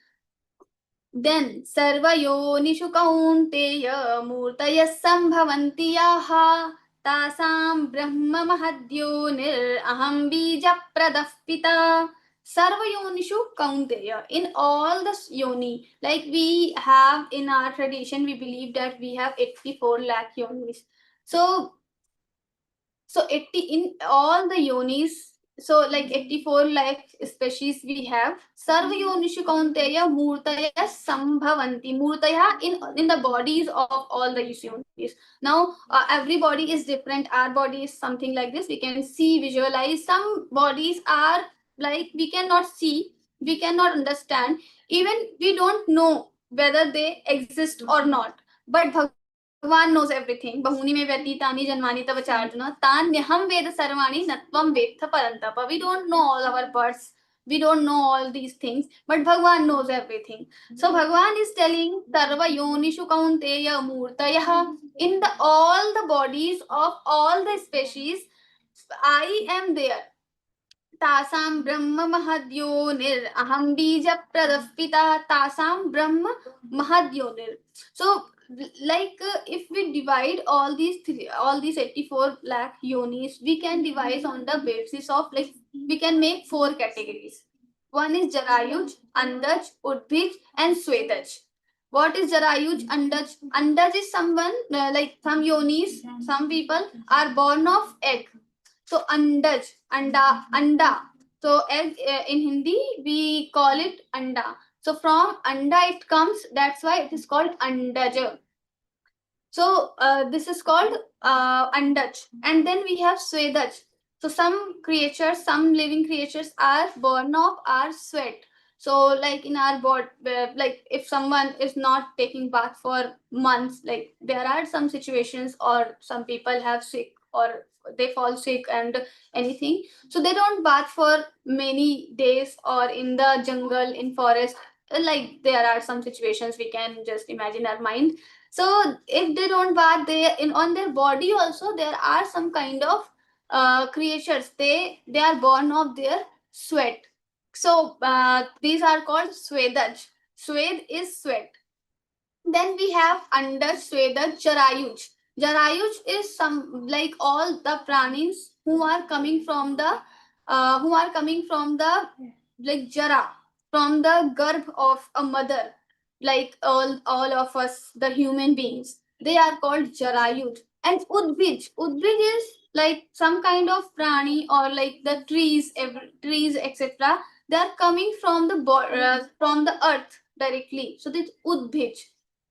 [SPEAKER 10] Then sarvayonishu kaunteya murtaya sambhavanti yaha tasam brahma mahadyonir aham bija pradah pita. Sarvayonishu kaunteya. In all the yoni, like we have in our tradition, we believe that we have 84 lakh yonis. So 80 in all the yonis, so like 84 lakh species we have. Sarva yonishu kaunteya murtaya sambhavanti. Murtaya in the bodies of all the yonis. Now every body is different. Our body is something like this. We can see, visualize. Some bodies are like we cannot see, we cannot understand. Even we don't know whether they exist or not. But Bhagwan knows everything. Bahuni me vyatitani janmani tava charjuna. Tanyaham veda sarvani natvam vedha parantapa. We don't know all our births. We don't know all these things. But Bhagwan knows everything. So Bhagwan is telling Sarva yonishu kaunteya murtayah. In all the bodies of all the species, I am there. Tasam Brahma Mahadyonir Aham Bija Pradapita Tasam Brahma Mahadyonir. So if we divide all these 84 lakh yonis, we can divide on the basis of, like, we can make 4 categories. One is Jarayuj, Andaj, Udbij, and Swedaj. What is Jarayuj, Andaj? Andaj is someone, like some yonis, some people are born of egg. So Andaj, Anda. So egg, in Hindi we call it Anda. So from Anda it comes, that's why it is called Andaj. So this is called Andaj. And then we have Swedaj. So some creatures, some living creatures are born of our sweat. So like in our body, like if someone is not taking bath for months, like there are some situations, or some people have sick, or they fall sick and anything, so they don't bath for many days, or in the jungle, in forest, like there are some situations we can just imagine our mind. So if they don't bath, they in on their body also there are some kind of creatures, they are born of their sweat. So these are called Swedaj. Swed is sweat. Then we have under Swedaj Jarayuj. Jarayuj is some, like all the pranis who are coming from the like Jara, from the garb of a mother, like all of us, the human beings. They are called Jarayuj. And Udbij is like some kind of prani, or like the trees, etc. They are coming from from the earth directly. So this Udbij.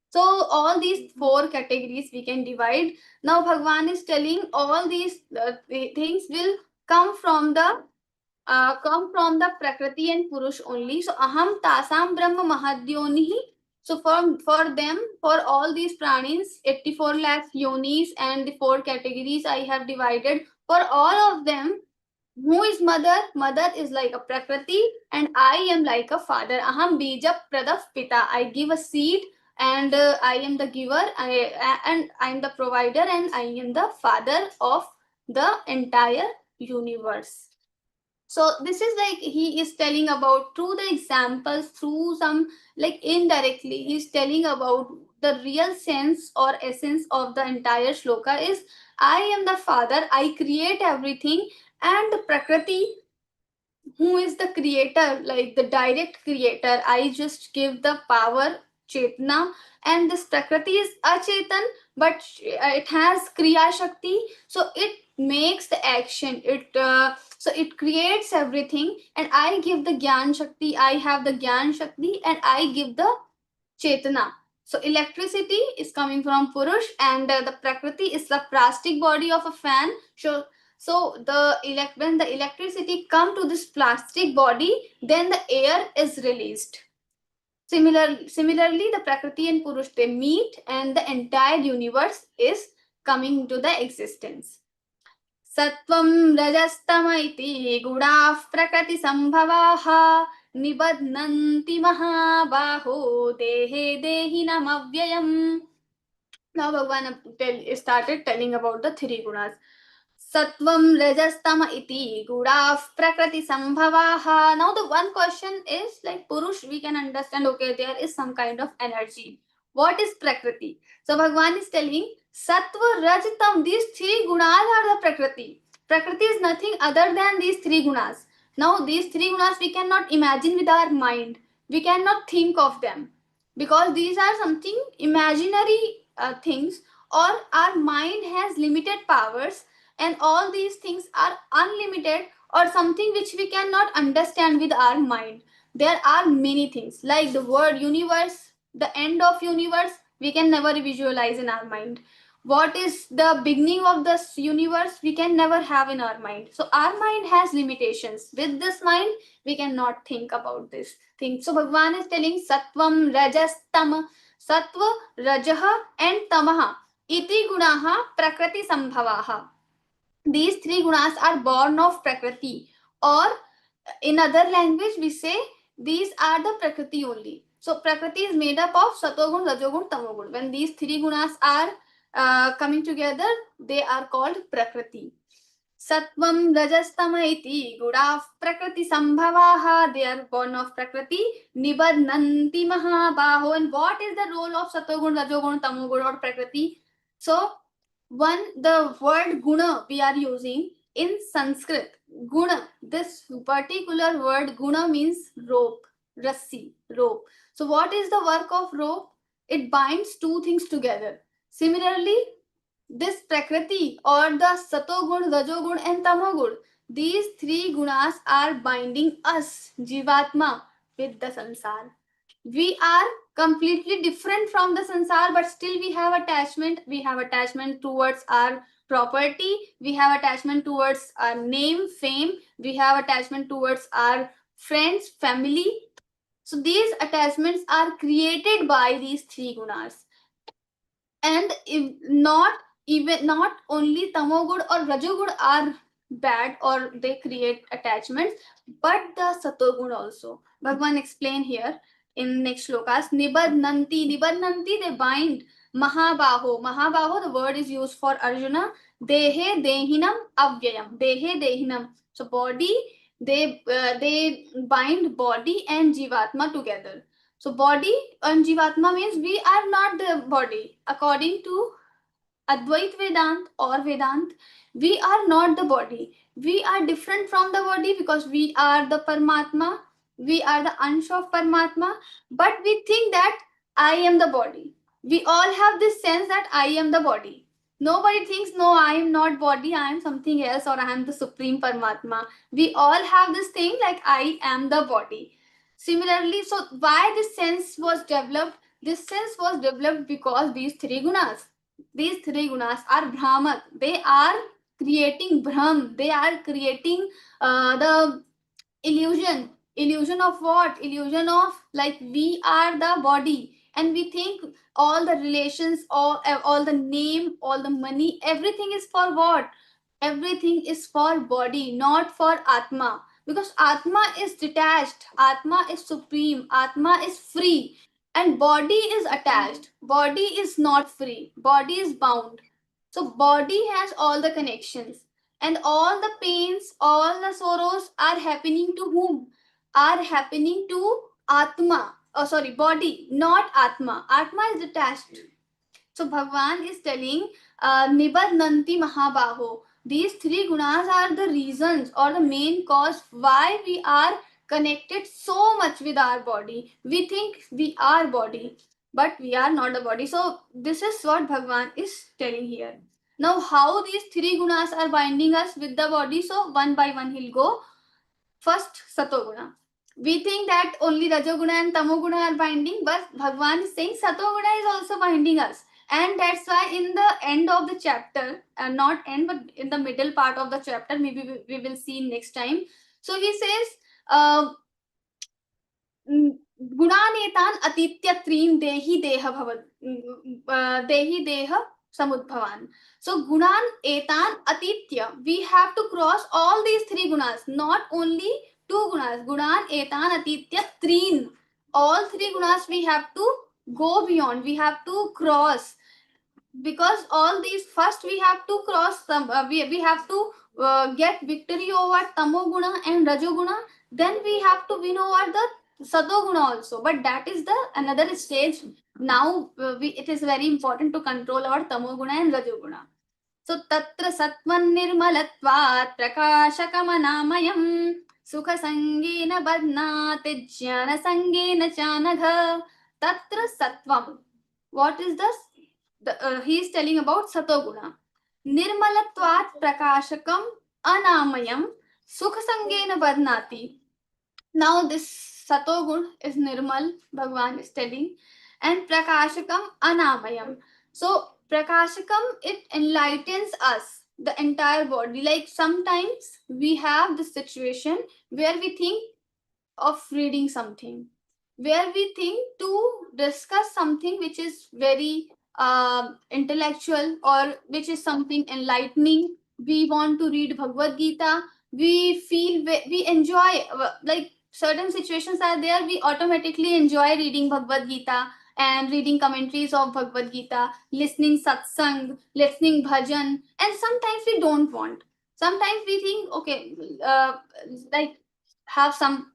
[SPEAKER 10] So all these 4 categories we can divide. Now Bhagwan is telling all these things will come from the Prakriti and Purush only. So aham tasam brahma mahadyonihi. So for them, for all these pranis, 84 lakh yonis and the 4 categories I have divided, for all of them, who is mother? Mother is like a Prakriti, and I am like a father. Aham bija pradav pita. I give a seed, and I am the giver. And I am the provider, and I am the father of the entire universe. So this is like he is telling about, through the examples, through some, like indirectly he's telling about the real sense or essence of the entire shloka is, I am the father, I create everything, and the Prakriti, who is the creator, like the direct creator, I just give the power, Chetna. And this Prakriti is achetan, but it has Kriya Shakti, so it makes the action, so it creates everything, and I give the Gyan Shakti, I have the Gyan Shakti, and I give the Chetana. So electricity is coming from Purush, and the Prakriti is the plastic body of a fan. So when the electricity come to this plastic body, then the air is released. Similarly, the Prakriti and Purush, they meet, and the entire universe is coming into the existence. Sattvam rajastama iti gudaः prakrati sambhavaः nibadnanti mahabaho dehe dehinam avyayam. Now Bhagavan started telling about the 3 gunas. Sattvam rajastama iti gudaः prakrati sambhavaः. Now the one question is, like Purush, we can understand, okay, there is some kind of energy. What is Prakriti? So Bhagavan is telling, Sattva, Rajtam, these 3 gunas are the Prakriti. Prakriti is nothing other than these 3 gunas. Now these 3 gunas we cannot imagine with our mind. We cannot think of them, because these are something imaginary things, or our mind has limited powers, and all these things are unlimited, or something which we cannot understand with our mind. There are many things, like the word universe, the end of universe, we can never visualize in our mind. What is the beginning of this universe, we can never have in our mind. So our mind has limitations. With this mind, we cannot think about this thing. So Bhagwan is telling, Sattvam rajas tam. Sattva, rajaha, and tamaha iti gunaha prakriti sambhavaha. These 3 gunas are born of Prakriti, or in other language we say these are the Prakriti only. So Prakriti is made up of Satogun, Rajogun, Tamogun. When these 3 gunas are coming together, they are called Prakriti. Sattvam rajastama iti gudav prakriti sambhavaha. They are born of prakriti. Nibadnanti mahabaho. And what is the role of satogun, rajogun, tamogun or prakriti? So the word guna we are using in Sanskrit. Guna, this particular word guna means rope, rassi, rope. So what is the work of rope? It binds two things together. Similarly, this prakriti or the satogun, rajogun and tamogun, these three gunas are binding us, jivatma, with the sansar. We are completely different from the sansar, but still we have attachment. We have attachment towards our property. We have attachment towards our name, fame. We have attachment towards our friends, family. So these attachments are created by these three gunas. And if not only tamogud or rajogud are bad or they create attachments, but the satogud also. Bhagwan explain here in next shlokas. Nibadnanti, they bind. Mahabaho, the word is used for Arjuna. Dehe dehinam avyayam. So body, they bind body and jivatma together. So body and jivatma means we are not the body. According to Advait Vedant or Vedant, we are not the body. We are different from the body because we are the Paramatma. We are the Ansh of Paramatma. But we think that I am the body. We all have this sense that I am the body. Nobody thinks, no, I am not body, I am something else, or I am the Supreme Paramatma. We all have this thing like I am the body. Similarly, so why this sense was developed? This sense was developed because these three gunas are Brahmat. They are creating Brahm. They are creating the illusion. Illusion of what? Illusion of like we are the body. And we think all the relations, all the name, all the money, everything is for what? Everything is for body, not for Atma. Because Atma is detached, Atma is supreme, Atma is free, and body is attached. Body is not free, body is bound. So, body has all the connections, and all the pains, all the sorrows are happening to whom? Are happening to Atma. Oh, sorry, body, not Atma. Atma is detached. So Bhagwan is telling Nibadnanti Mahabaho. These three gunas are the reasons or the main cause why we are connected so much with our body. We think we are body, but we are not a body. So this is what Bhagwan is telling here. Now how these three gunas are binding us with the body? So one by one he'll go. First, Satoguna. We think that only Rajoguna and Tamoguna are binding, but Bhagwan is saying Satoguna is also binding us. And that's why in the end of the chapter, not end, but in the middle part of the chapter, maybe we will see next time. So he says, Gunanetan atitya trin dehi deha bhavad, dehi deha samudbhavan. So gunan etan atitya, we have to cross all these three gunas, not only two gunas. Gunan etan atitya trin, all three gunas we have to go beyond, we have to cross. Because all these, first we have to cross some, we have to get victory over tamoguna and rajoguna, then we have to win over the satoguna also, but that is the another stage. Now it is very important to control our tamoguna and rajoguna. So tatra satman nirmalatvat prakashakamanayam sukha sangena badnate jnana sangena chanagha. Tatra satvam, what is this? He is telling about satoguna. Nirmalatvat prakashakam anamayam sukha sangena badnati. Now this satogun is nirmal, Bhagwan is telling, and prakashakam anamayam. So prakashakam, it enlightens us, the entire body. Like sometimes we have this situation where we think of reading something, where we think to discuss something which is very intellectual or which is something enlightening. We want to read Bhagavad-Gītā. We feel we enjoy, like certain situations are there, we automatically enjoy reading Bhagavad-Gītā and reading commentaries of Bhagavad-Gītā, listening satsang, listening bhajan, and sometimes we don't want. Sometimes we think, okay, like have some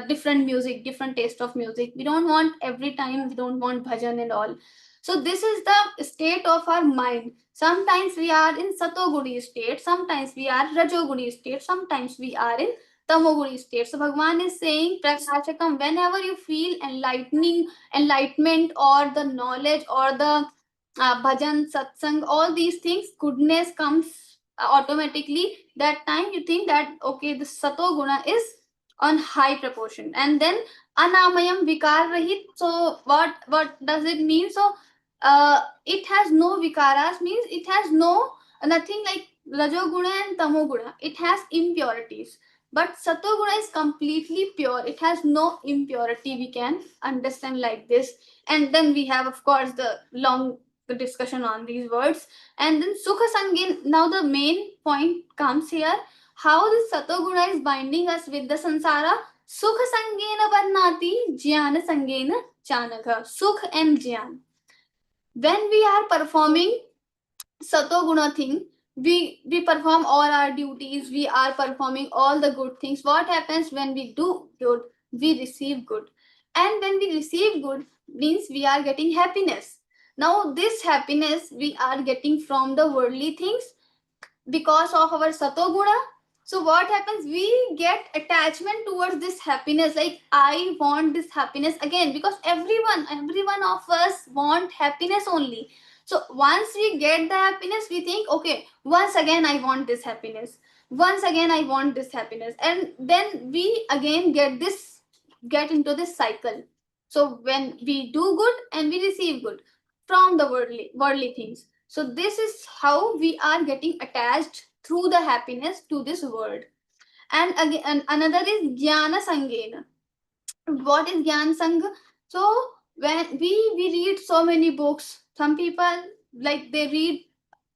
[SPEAKER 10] different music, different taste of music. We don't want every time, we don't want bhajan and all. So this is the state of our mind. Sometimes we are in satoguni state, sometimes we are rajoguni state, sometimes we are in tamoguni state. So Bhagwan is saying, Prakashakam, whenever you feel enlightenment or the knowledge or the bhajan, satsang, all these things, goodness comes automatically. That time you think that okay, the sato guna is on high proportion, and then anamayam vikar rahit. So what does it mean? So it has no vikaras, means it has no nothing like rajoguna and tamoguna. It has impurities. But satoguna is completely pure. It has no impurity. We can understand like this. And then we have, of course, the long discussion on these words. And then sukha sangin. Now the main point comes here. How this satoguna is binding us with the sansara. Sukha sangena varnati, jnana sangena chanagha. Sukh and jnana. When we are performing satoguna thing, we perform all our duties, we are performing all the good things. What happens when we do good? We receive good. And when we receive good, means we are getting happiness. Now this happiness we are getting from the worldly things because of our satoguna. So what happens? We get attachment towards this happiness. Like I want this happiness again, because everyone of us want happiness only. So once we get the happiness, we think, okay, once again I want this happiness. Once again I want this happiness, and then we again get into this cycle. So when we do good and we receive good from the worldly things. So this is how we are getting attached through the happiness to this world. And again, another is jnana sangena. What is jnana sangha? So when we read so many books, some people like they read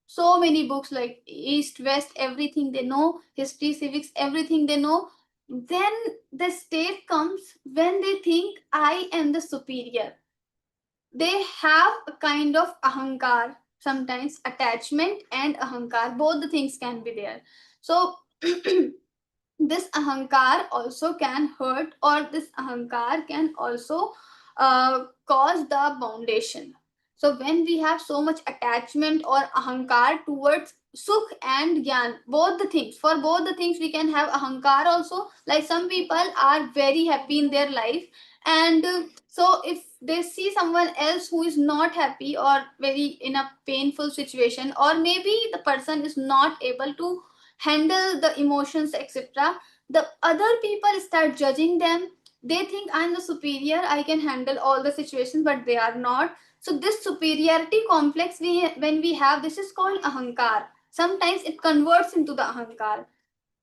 [SPEAKER 10] so many books like east, west, everything they know, history, civics, everything they know. Then the state comes when they think I am the superior. They have a kind of ahankar, sometimes attachment and ahankar, both the things can be there. So this ahankar also can hurt, or this ahankar can also cause the foundation. So when we have so much attachment or ahankar towards sukh and gyan, both the things, for both the things we can have ahankar also. Like some people are very happy in their life, and so if they see someone else who is not happy or very in a painful situation, or maybe the person is not able to handle the emotions, etc., the other people start judging them. They think I'm the superior, I can handle all the situations, but they are not. So this superiority complex when we have, this is called ahankar. Sometimes it converts into the ahankar.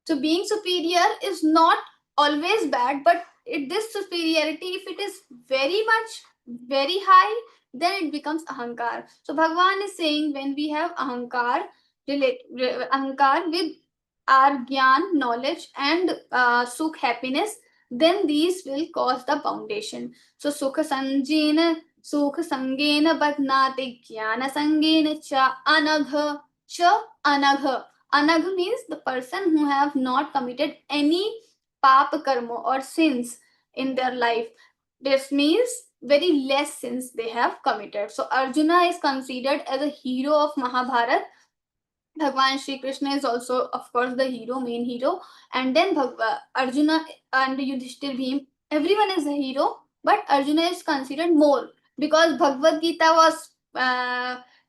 [SPEAKER 10] So being superior is not always bad, but this superiority, if it is very much, very high, then it becomes ahankar. So Bhagwan is saying when we have ahankar, ahankar with our gyan, knowledge, and sukh, happiness, then these will cause the foundation. So sukha sanjena, sukha sangena badnate jnana sangena cha anagha, cha anagha. Anagha means the person who have not committed any papa karma or sins in their life. This means very less sins they have committed. So Arjuna is considered as a hero of Mahabharata. Bhagwan Shri Krishna is also, of course, the hero, main hero. And then Arjuna and Yudhishthir Bhim, everyone is a hero, but Arjuna is considered more because Bhagavad Gita was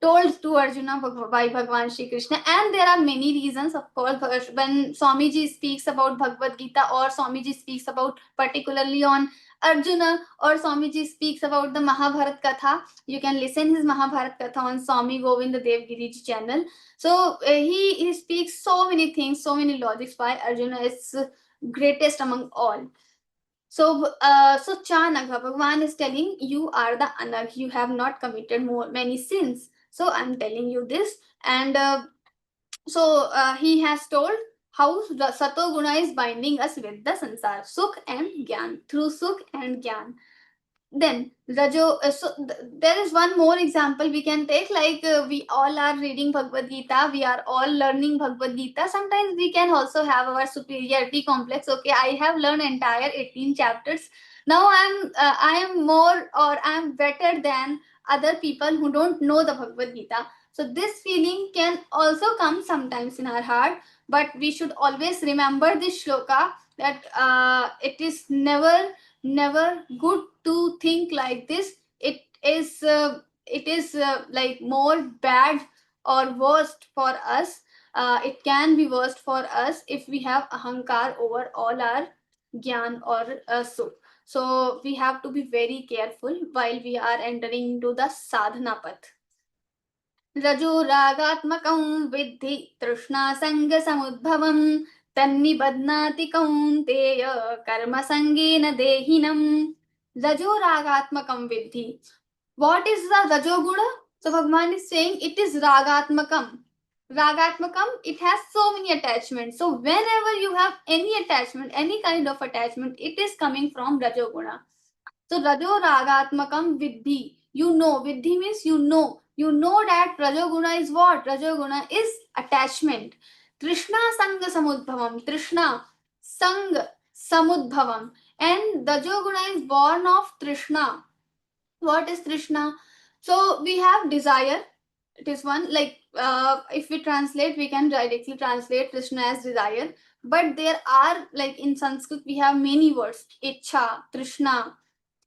[SPEAKER 10] told to Arjuna by Bhagwan Shri Krishna. And there are many reasons, of course, when Swamiji speaks about Bhagavad Gita, or Swamiji speaks about particularly on Arjuna, or Swamiji speaks about the Mahabharat Katha. You can listen his Mahabharat Katha on Swami Govind Dev Giriji channel. So he speaks so many things, so many logics why Arjuna is greatest among all. So Chanagha, Bhagwan is telling you are the Anag, you have not committed many sins. So I'm telling you this, and he has told how the Sato Guna is binding us with the Sansar, Sukh and Gyan, through Sukh and Gyan. Then there is one more example we can take, like we all are reading Bhagavad Gita, we are all learning Bhagavad Gita. Sometimes we can also have our superiority complex. Okay, I have learned entire 18 chapters. Now I am more, or I am better than other people who don't know the Bhagavad Gita. So this feeling can also come sometimes in our heart, but we should always remember this shloka, that it is never good to think like this. It is like more bad or worst for us. It can be worst for us if we have ahankar over all our gyan or so we have to be very careful while we are entering into the sadhana path. रजोरागात्मकं विद्धि तृष्णासङ्गसमुद्भवं तन्निबध्नाति कौन्तेय कर्मसङ्गेन देहिनम्. Rajoragatmakam viddhi. What is the rajoguna? So Bhagavan is saying it is ragatmakam. Ragatmakam, it has so many attachments. So whenever you have any attachment, any kind of attachment, it is coming from rajoguna. So rajo ragatmakam viddhi. You know, viddhi means you know. You know that rajoguna is what? Rajoguna is attachment. Trishna sanga samudbhavam. Trishna sang samudbhavam. And rajoguna is born of trishna. What is trishna? So we have desire. It is one, like if we translate, we can directly translate trishna as desire. But there are, like in Sanskrit, we have many words: ichha, trishna,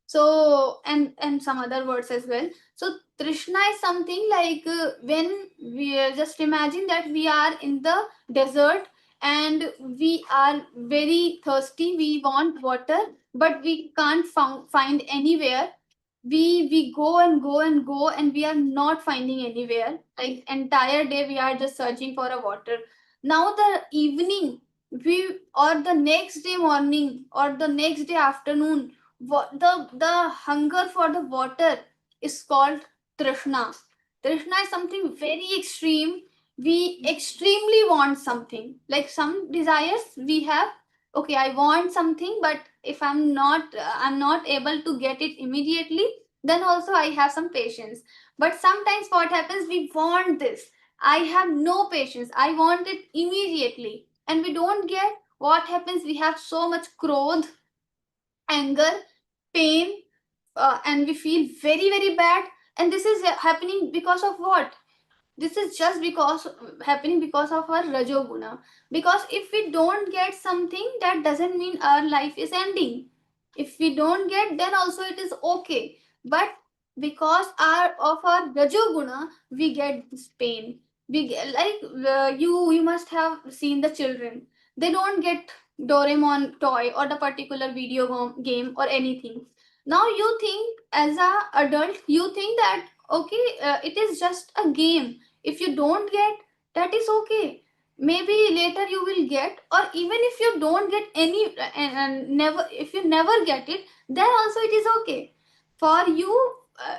[SPEAKER 10] so and some other words as well. So trishna is something like when we just imagine that we are in the desert and we are very thirsty, we want water, but we can't find anywhere. We go and go and go and we are not finding anywhere. Like entire day we are just searching for a water. Now the evening, we, or the next day morning, or the next day afternoon, the hunger for the water is called trishna. Trishna is something very extreme. We extremely want something. Like some desires we have. Okay, I want something, but if I'm not able to get it immediately, then also I have some patience. But sometimes what happens, we want this. I have no patience. I want it immediately, and we don't get. What happens? We have so much krodh, anger, pain, and we feel very very bad. And this is happening because of what? This is just because happening because of our rajoguna. Because if we don't get something, that doesn't mean our life is ending. If we don't get, then also it is okay. But because of our rajoguna, we get this pain. We get, like you must have seen the children. They don't get Doraemon toy or the particular video game or anything. Now you think, as a adult, you think that okay, it is just a game. If you don't get, that is okay. Maybe later you will get, or even if you don't get any, and never, if you never get it, then also it is okay. For you,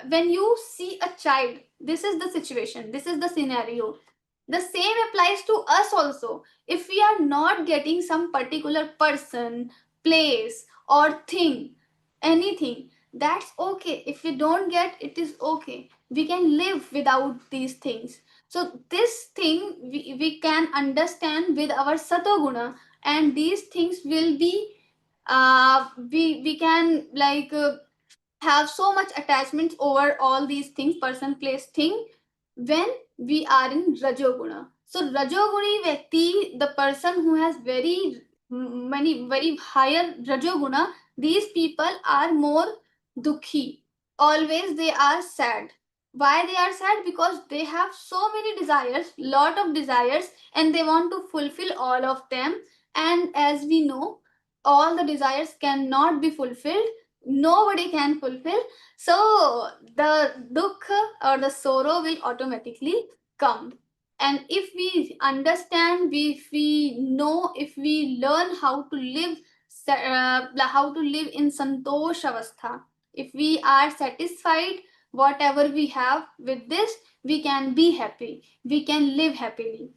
[SPEAKER 10] when you see a child, this is the situation, this is the scenario. The same applies to us also. If we are not getting some particular person, place, or thing, anything, that's okay. If we don't get, it is okay. We can live without these things. So this thing we can understand with our satoguna, and these things will be we can like have so much attachments over all these things, person, place, thing, when we are in rajoguna. So rajoguni vyakti, the person who has very higher rajoguna, these people are more dukhi. Always they are sad. Why they are sad? Because they have so many desires, lot of desires, and they want to fulfill all of them. And as we know, all the desires cannot be fulfilled. Nobody can fulfill. So the dukkha or the sorrow will automatically come. And if we understand, if we know, if we learn how to live, how to live in santosh avastha, if we are satisfied whatever we have with this, we can be happy, we can live happily.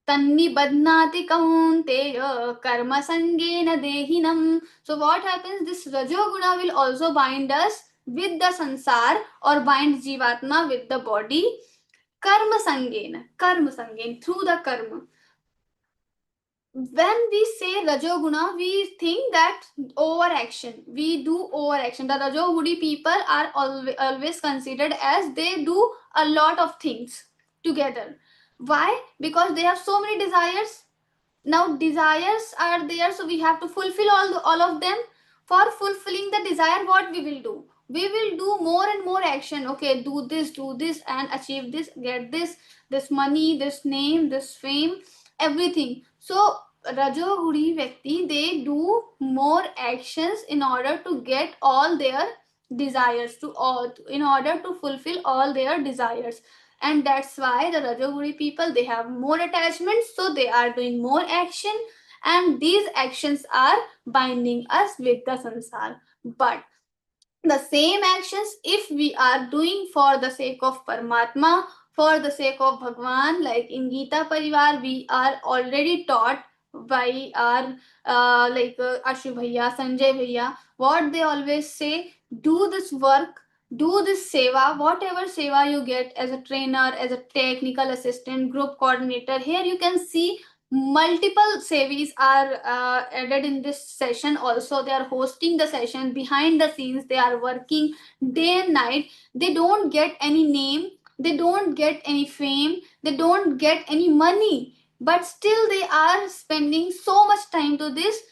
[SPEAKER 10] Tannibadnati kaunteya karma sangena dehinam. So what happens? This rajoguna will also bind us with the sansar or binds Jivatma with the body. Karma sangen, through the karma. When we say Rajoguna, we think that overaction. We do overaction. The Rajogudi people are always considered as they do a lot of things together. Why? Because they have so many desires. Now desires are there, so we have to fulfill all of them. For fulfilling the desire, what we will do? We will do more and more action. Okay, do this and achieve this, get this money, this name, this fame, everything. So Rajogudi Vyakti, they do more actions in order to get all their desires, in order to fulfill all their desires. And that's why the Rajoguri people, they have more attachments, so they are doing more action, and these actions are binding us with the sansar. But the same actions, if we are doing for the sake of Paramatma, for the sake of Bhagwan, like in Geeta Pariwar, we are already taught by our Ashu Bhaiya, Sanjay Bhaiya, what they always say: do this work, do this seva, whatever seva you get as a trainer, as a technical assistant, group coordinator. Here you can see multiple sevis are added in this session. Also, they are hosting the session behind the scenes. They are working day and night. They don't get any name, they don't get any fame, they don't get any money, but still they are spending so much time to this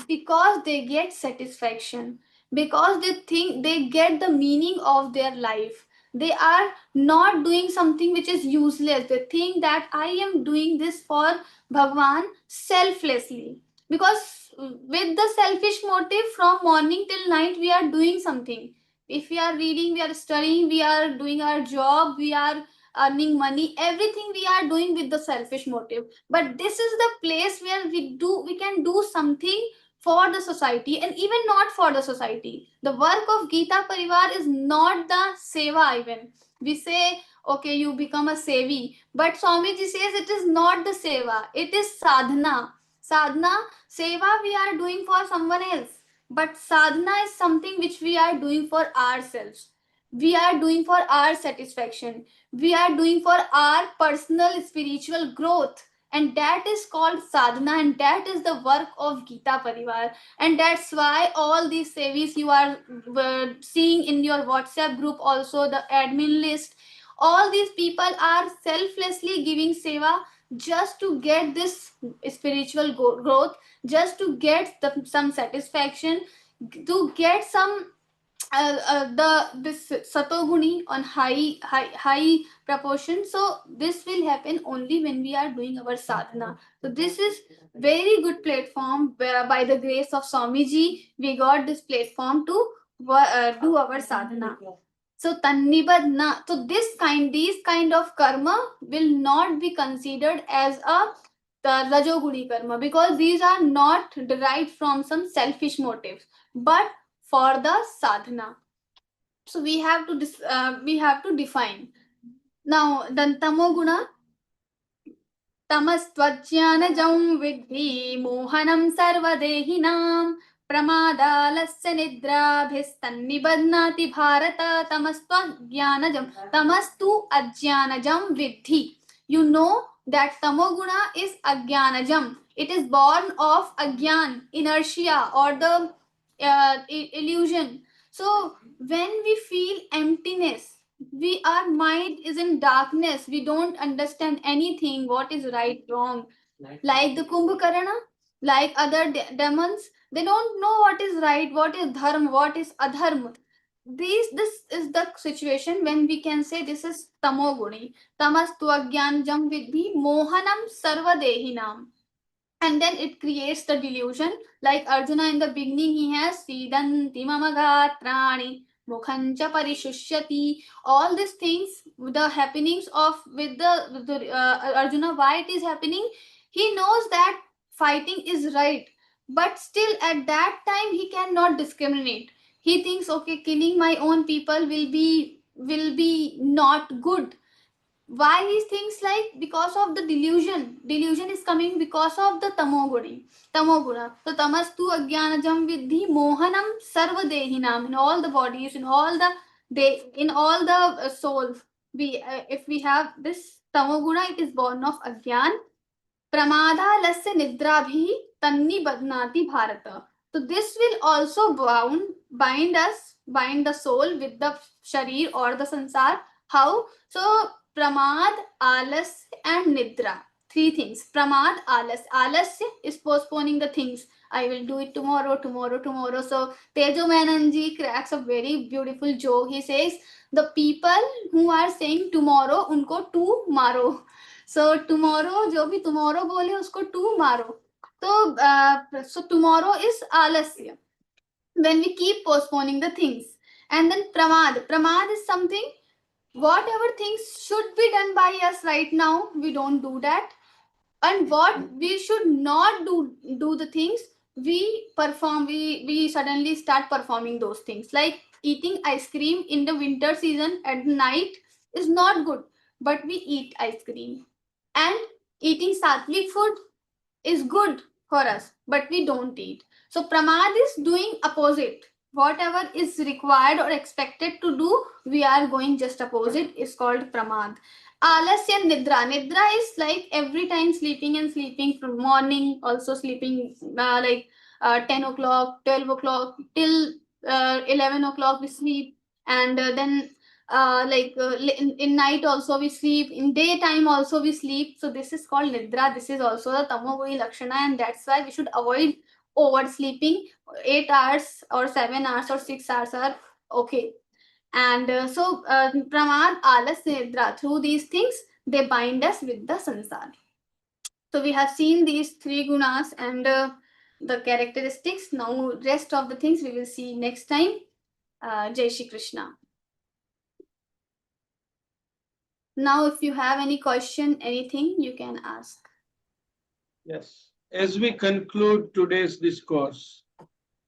[SPEAKER 10] because they get satisfaction, because they think they get the meaning of their life. They are not doing something which is useless. They think that I am doing this for Bhagwan selflessly, because with the selfish motive, from morning till night we are doing something. If we are reading, we are studying, we are doing our job, we are earning money, everything we are doing with the selfish motive. But this is the place where we can do something for the society, and even not for the society. The work of Geeta Pariwar is not the seva even. We say, okay, you become a sevi, but Swamiji says it is not the seva, it is sadhana. Sadhana, seva we are doing for someone else, but sadhana is something which we are doing for ourselves. We are doing for our satisfaction. We are doing for our personal spiritual growth, and that is called sadhana, and that is the work of Geeta Pariwar. And that's why all these sevis you are seeing in your WhatsApp group, also the admin list, all these people are selflessly giving seva just to get this spiritual growth, just to get some satisfaction, to get some this satoguni on high proportion. So this will happen only when we are doing our sadhana. So this is very good platform where, by the grace of Swamiji, we got this platform to do our sadhana. So tannibadna, so these kind of karma will not be considered as a the rajoguni karma, because these are not derived from some selfish motives, but for the sadhana. So we have to define. Now the tamoguna, tamastvajnanajam vidhi mohanam sarvadehinam प्रमादालस्य निद्राभिस्तन्निबध्नाति Bharat तमस्त्वज्ञानजम तमस्तु अज्ञानजम विद्धि. You know that tamoguna is ajnanajam. It is born of agyan, inertia, or the illusion. So when we feel emptiness, our mind is in darkness, we don't understand anything, what is right, wrong. Like the Kumbhakarna, like other demons, they don't know what is right, what is dharma, what is adharma. This is the situation when we can say this is tamoguni. Tamastu ajnanajam vidhi mohanam sarvadehinam. And then it creates the delusion. Like Arjuna in the beginning, he has Sidanti mamagatrani mukhancha parishusyati. All these things, the happenings of with the Arjuna, why it is happening? He knows that fighting is right, but still at that time he cannot discriminate. He thinks, okay, killing my own people will be not good. why he thinks like because of the delusion. Delusion is coming because of the tamoguna. So tamastu ajnanajam vidhi mohanam sarvadehinam, in all the bodies, in all the in all the souls. We if we have this tamoguna, it is born of ajnan. Pramadhalasya nidrabhi tanni badnati bharata. So this will also bind the soul with the sharir or the sansar. How? So pramad, alas and nidra. Three things. Pramad, alasya is postponing the things. I will do it tomorrow. So Tejo Menanji cracks a very beautiful joke. He says the people who are saying tomorrow, unko tu maro. So tomorrow, जो भी tomorrow बोले उसको to मारो. So tomorrow is alasya, when we keep postponing the things. And then pramad is something, whatever things should be done by us right now, we don't do that. And what we should not do the things we perform, we suddenly start performing those things, like eating ice cream in the winter season at night is not good, but we eat ice cream. And eating sattvic food is good for us, but we don't eat. So pramad is doing opposite. Whatever is required or expected to do, we are going just opposite, is called pramad. Alasya and nidra. Nidra is like every time sleeping and sleeping from morning, also sleeping 10 o'clock, 12 o'clock, till 11 o'clock we sleep. And then in night also we sleep, in daytime also we sleep. So this is called nidra. This is also the tamoguni lakshana, and that's why we should avoid oversleeping. 8 hours or 7 hours or 6 hours are okay. And pramad, alas, nidra, through these things they bind us with the sansar. So we have seen these three gunas and the characteristics. Now rest of the things we will see next time. Jai Shri Krishna. Now, if you have any question, anything, you can ask.
[SPEAKER 7] Yes. As we conclude today's discourse,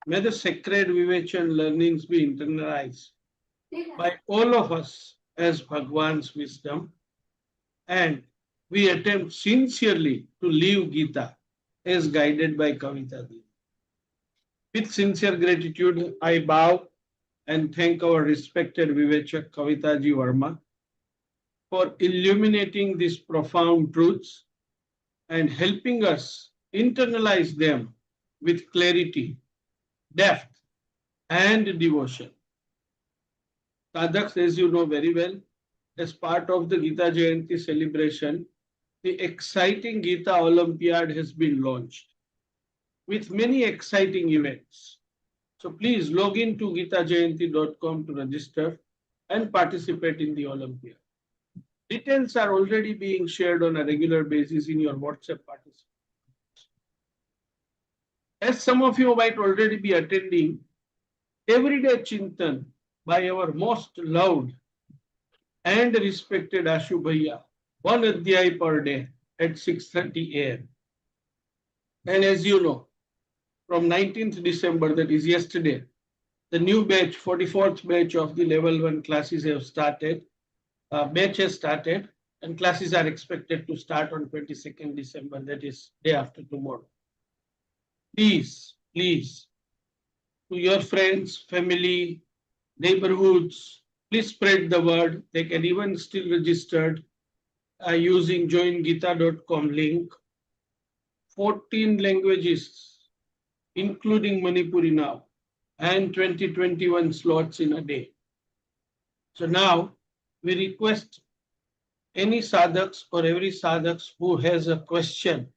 [SPEAKER 7] may the sacred Vivechan learnings be internalized by all of us as Bhagwan's wisdom, and we attempt sincerely to live Gita as guided by Kavita. With sincere gratitude, I bow and thank our respected Vivechak Kavita Ji Verma for illuminating these profound truths and helping us internalize them with clarity, depth, and devotion. Sadhaks, as you know very well, as part of the Gita Jayanti celebration, the exciting Gita Olympiad has been launched with many exciting events. So please log in to geetajayanti.com to register and participate in the Olympiad. Details are already being shared on a regular basis in your WhatsApp participants. As some of you might already be attending, everyday Chintan by our most loved and respected Ashu Bhaiya, one Adhyay per day at 6:30 a.m. And as you know, from 19th December, that is yesterday, the new batch, 44th batch of the level 1 classes have started. Batch has started, and classes are expected to start on 22nd December, that is day after tomorrow. Please, to your friends, family, neighborhoods, please spread the word. They can even still registered using joingeeta.com link. 14 languages, including Manipuri now, and 2021 slots in a day. So now we request any sadhaks or every sadhaks who has a question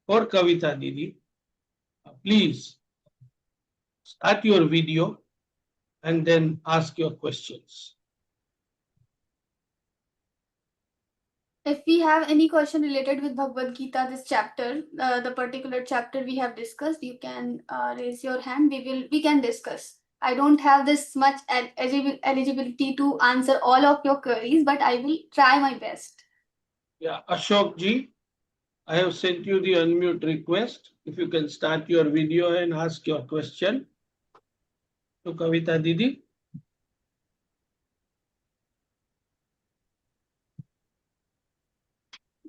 [SPEAKER 7] for Kavita Didi, please start your video and then ask your questions.
[SPEAKER 10] If we have any question related with Bhagavad Gita, this chapter, the particular chapter we have discussed, you can raise your hand. We can discuss. I don't have this much eligibility to answer all of your queries, but I will try my best.
[SPEAKER 7] Yeah, Ashok ji, I have sent you the unmute request. If you can start your video and ask your question to Kavita Didi.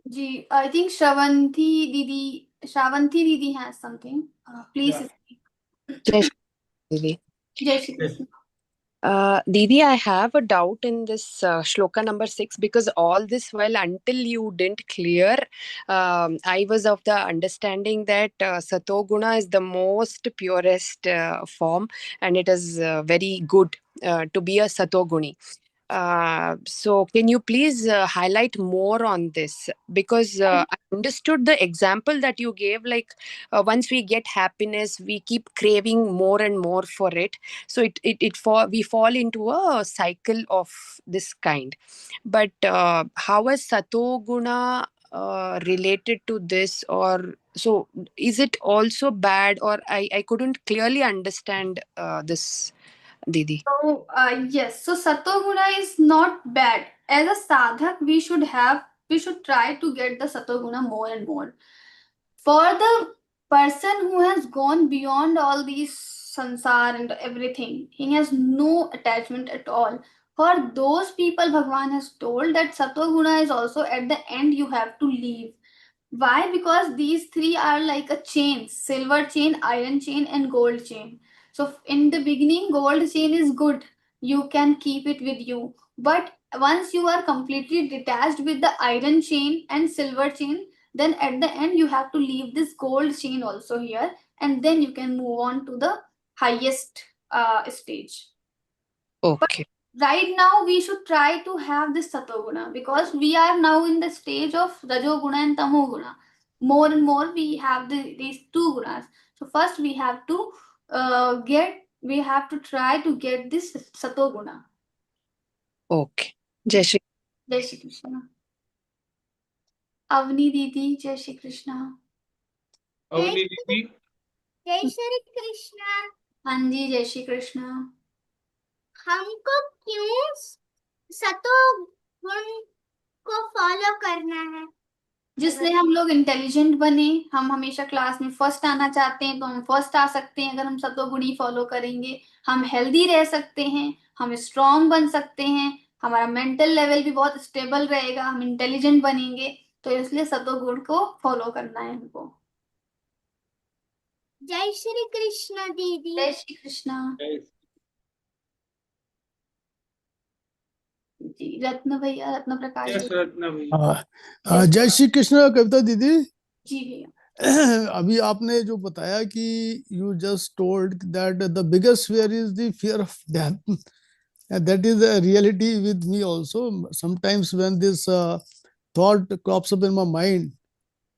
[SPEAKER 10] Ji, I think Shravanti Didi has something. Please
[SPEAKER 7] Yeah.
[SPEAKER 10] speak.
[SPEAKER 11] Jai Shri Devi.
[SPEAKER 10] Jai Shri Krishna.
[SPEAKER 11] Didi, I have a doubt in this shloka number 6 because all this while until you didn't clear, I was of the understanding that Satoguna is the most purest form and it is very good to be a Satoguni. So can you please highlight more on this because I understood the example that you gave, like once we get happiness we keep craving more and more for it, so we fall into a cycle of this kind. But how is Satoguna related to this, or so is it also bad, or I couldn't clearly understand this, Didi.
[SPEAKER 10] So, yes, so Satoguna is not bad. As a sadhak, we should try to get the Satoguna more and more. For the person who has gone beyond all these sansar and everything, he has no attachment at all. For those people, Bhagwan has told that Satoguna is also at the end you have to leave. Why? Because these three are like a chain: silver chain, iron chain, and gold chain. So in the beginning, gold chain is good. You can keep it with you. But once you are completely detached with the iron chain and silver chain, then at the end you have to leave this gold chain also here, and then you can move on to the highest stage.
[SPEAKER 11] Okay.
[SPEAKER 10] Right now we should try to have this Satoguna because we are now in the stage of Rajoguna and Tamoguna. More and more we have these two gunas. So first we have to try to get this Satoguna.
[SPEAKER 11] Okay. Jai Shri.
[SPEAKER 10] Jai Shri Krishna. Avni Didi, Jai Shri Krishna.
[SPEAKER 7] Avni Didi.
[SPEAKER 10] जय श्री कृष्णा. हाँ जी, जय श्री कृष्णा. हमको क्यों सतोगुण को follow करना है? जिससे हम लोग इंटेलिजेंट बने. हम हमेशा क्लास में फर्स्ट आना चाहते हैं तो हम फर्स्ट आ सकते हैं अगर हम सतोगुणी फॉलो करेंगे. हम हेल्दी रह सकते हैं, हम स्ट्रांग बन सकते हैं, हमारा मेंटल लेवल भी बहुत स्टेबल रहेगा, हम इंटेलिजेंट बनेंगे. तो इसलिए सतोगुण को फॉलो करना है हमको. जय श्री कृष्ण दीदी. जय श्री कृष्ण. जी, रत्न भैया, रत्न प्रकाश
[SPEAKER 7] Yes,
[SPEAKER 10] भैया.
[SPEAKER 7] Ratna bhai.
[SPEAKER 12] जय श्री कृष्ण कविता दीदी.
[SPEAKER 10] जी भैया.
[SPEAKER 12] अभी आपने जो बताया कि you just told that the biggest fear is the fear of death, that is a reality with me also. Sometimes when this thought crops up in my mind,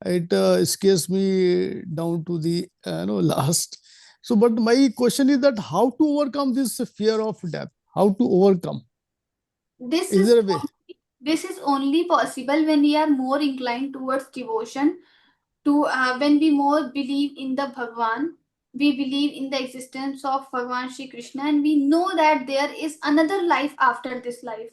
[SPEAKER 12] it scares me down to the last. So but my question is that how to overcome this fear of death, how to overcome,
[SPEAKER 10] This
[SPEAKER 12] is
[SPEAKER 10] is
[SPEAKER 12] there a way?
[SPEAKER 10] this is only possible when we are more inclined towards devotion. To when we more believe in the Bhagwan, we believe in the existence of Bhagwan Shri Krishna, and we know that there is another life after this life.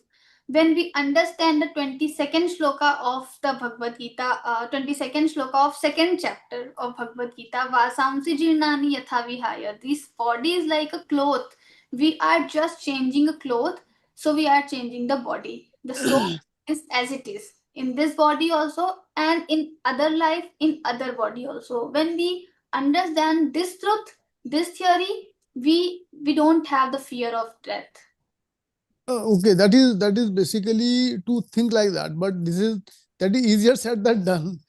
[SPEAKER 10] When we understand the 22nd shloka of the Bhagavad Gita, 22nd shloka of second chapter of Bhagavad Gita, Vasamsi Jirnani Yatha Vihaya. This body is like a cloth. We are just changing a cloth, so we are changing the body. The soul is as it is in this body also, and in other life, in other body also. When we understand this truth, this theory, we don't have the fear of death.
[SPEAKER 12] Okay, that is basically to think like that, but that is easier said than done,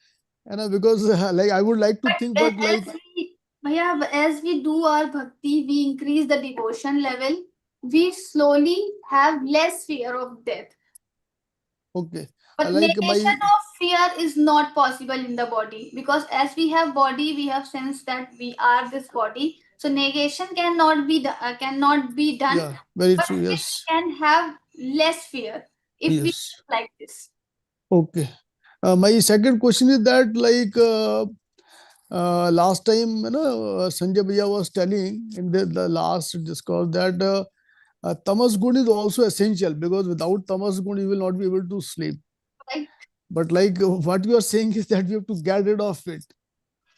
[SPEAKER 12] because like I would like to think, but like
[SPEAKER 10] As we do our bhakti, we increase the devotion level, we slowly have less fear of death.
[SPEAKER 12] okay,
[SPEAKER 10] But
[SPEAKER 12] like my
[SPEAKER 10] negation of fear is not possible in the body, because as we have body, we have sense that we are this body. So negation cannot be done.
[SPEAKER 12] yeah, very
[SPEAKER 10] But
[SPEAKER 12] true.
[SPEAKER 10] we
[SPEAKER 12] Yes,
[SPEAKER 10] can have less fear if we
[SPEAKER 12] yes.
[SPEAKER 10] like this.
[SPEAKER 12] Okay. My second question is that like last time Sanjay Bhaiya was telling in the last discourse that tamas gun is also essential, because without tamas gun you will not be able to sleep.
[SPEAKER 10] Right?
[SPEAKER 12] But like what you are saying is that we have to get rid of it.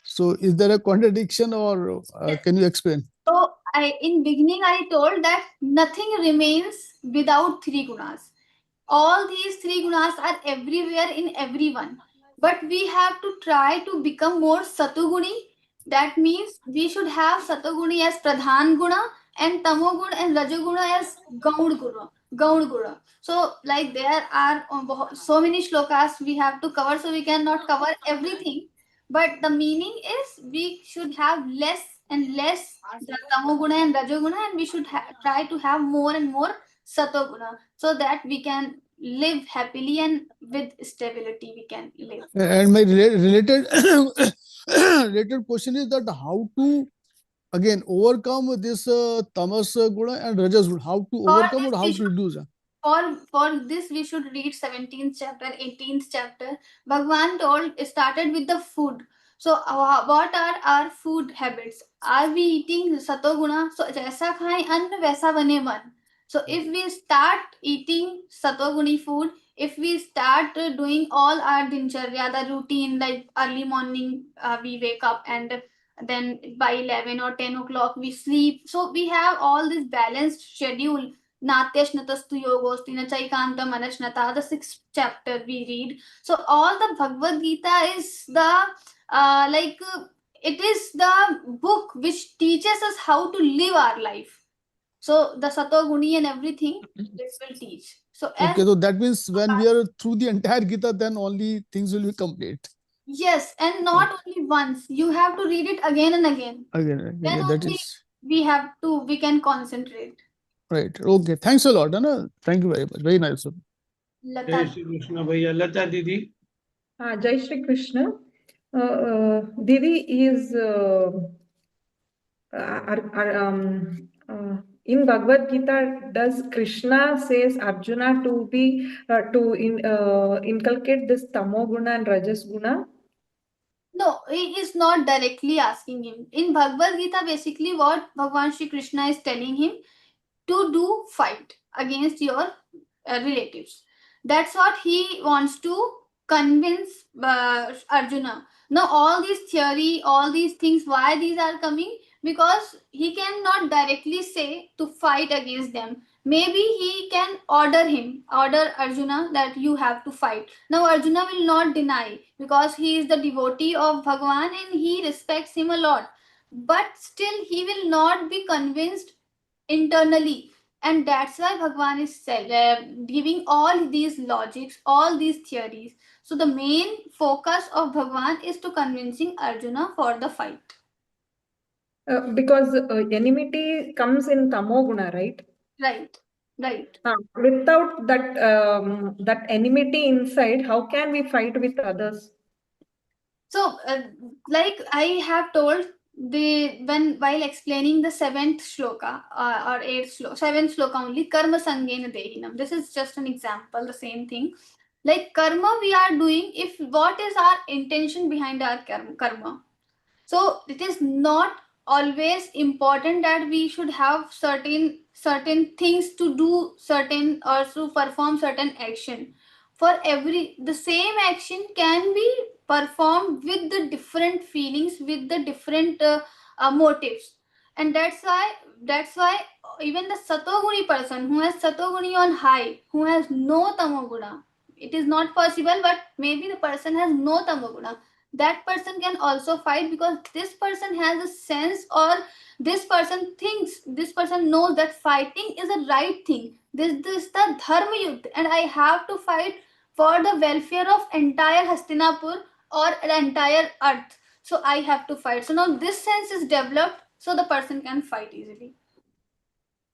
[SPEAKER 12] So is there a contradiction, or can you explain?
[SPEAKER 10] So in beginning I told that nothing remains without three gunas. All these three gunas are everywhere in everyone. but we have to try to become more satoguni. That means we should have satoguni as pradhan guna and tamoguna and rajoguna as gaud guna. Gaud guna. So, like there are so many shlokas we have to cover, so we cannot cover everything. But the meaning is we should have less and less the tamoguna and rajoguna, and we should try to have more and more satoguna, so that we can live happily and with stability we can live.
[SPEAKER 12] And my related related question is that how to again overcome this tamas guna and rajas guna. How to
[SPEAKER 10] For
[SPEAKER 12] overcome
[SPEAKER 10] this
[SPEAKER 12] or how
[SPEAKER 10] we
[SPEAKER 12] to
[SPEAKER 10] should
[SPEAKER 12] reduce?
[SPEAKER 10] for this we should read 17th chapter, 18th chapter. Bhagwan told started with the food. So what are our food habits? Are we eating satoguna? So jaisa khaye ann waisa bane man. So if we start eating satoguni food, if we start doing all our dincharya, the routine, like early morning we wake up and then by 11 or 10 o'clock we sleep. So we have all this balanced schedule. Natyashnatastu yogosti Nachaikantam Manashnata, the 6th chapter we read. So all the Bhagavad Gita is the it is the book which teaches us how to live our life. So the Satoguni and everything this will teach. So as
[SPEAKER 12] Okay, so that means when we are through the entire Gita, then only things will be complete.
[SPEAKER 10] yes, and not only once, you have to read it again and again.
[SPEAKER 12] Again,
[SPEAKER 10] Then
[SPEAKER 12] yeah, that
[SPEAKER 10] only
[SPEAKER 12] is
[SPEAKER 10] we can concentrate.
[SPEAKER 12] right. Okay, thanks a lot, Anna. Thank you very much. Very nice.
[SPEAKER 7] Jai
[SPEAKER 10] Lata.
[SPEAKER 7] Shri Krishna Bhaiya. Lata Didi.
[SPEAKER 13] Jai Shri Krishna. Didi is in Bhagavad Gita. Does Krishna says Arjuna to be inculcate this tamo guna and rajas guna?
[SPEAKER 10] No, he is not directly asking him. In Bhagavad Gita, basically, what Bhagwan Shri Krishna is telling him to do fight against your relatives. That's what he wants to convince Arjuna. Now, all these theory, all these things, why these are coming? Because he cannot directly say to fight against them. Maybe he can order Arjuna that you have to fight. Now, Arjuna will not deny because he is the devotee of Bhagwan and he respects him a lot. But still, he will not be convinced internally, and that's why Bhagwan is giving all these logics, all these theories. So the main focus of Bhagwan is to convincing Arjuna for the fight.
[SPEAKER 13] Because enmity comes in tamo guna, right?
[SPEAKER 10] Right.
[SPEAKER 13] Without that enmity inside, how can we fight with others?
[SPEAKER 10] So, like I have told, while explaining the 7th shloka or 8th shloka, 7th shloka only, karma sangena dehinam. This is just an example, the same thing. Like karma we are doing, if what is our intention behind our karma? So it is not always important that we should have certain things to do, certain or to perform certain action. For every the same action can be performed with the different feelings, with the different motives, and that's why even the satoguni person who has satoguni on high, who has no tamoguna, it is not possible, but maybe the person has no tamoguna, that person can also fight because this person has a sense, or this person knows that fighting is a right thing. This is the dharma yuddha, and I have to fight for the welfare of entire Hastinapur or the entire earth. So I have to fight. So now this sense is developed, so the person can fight easily.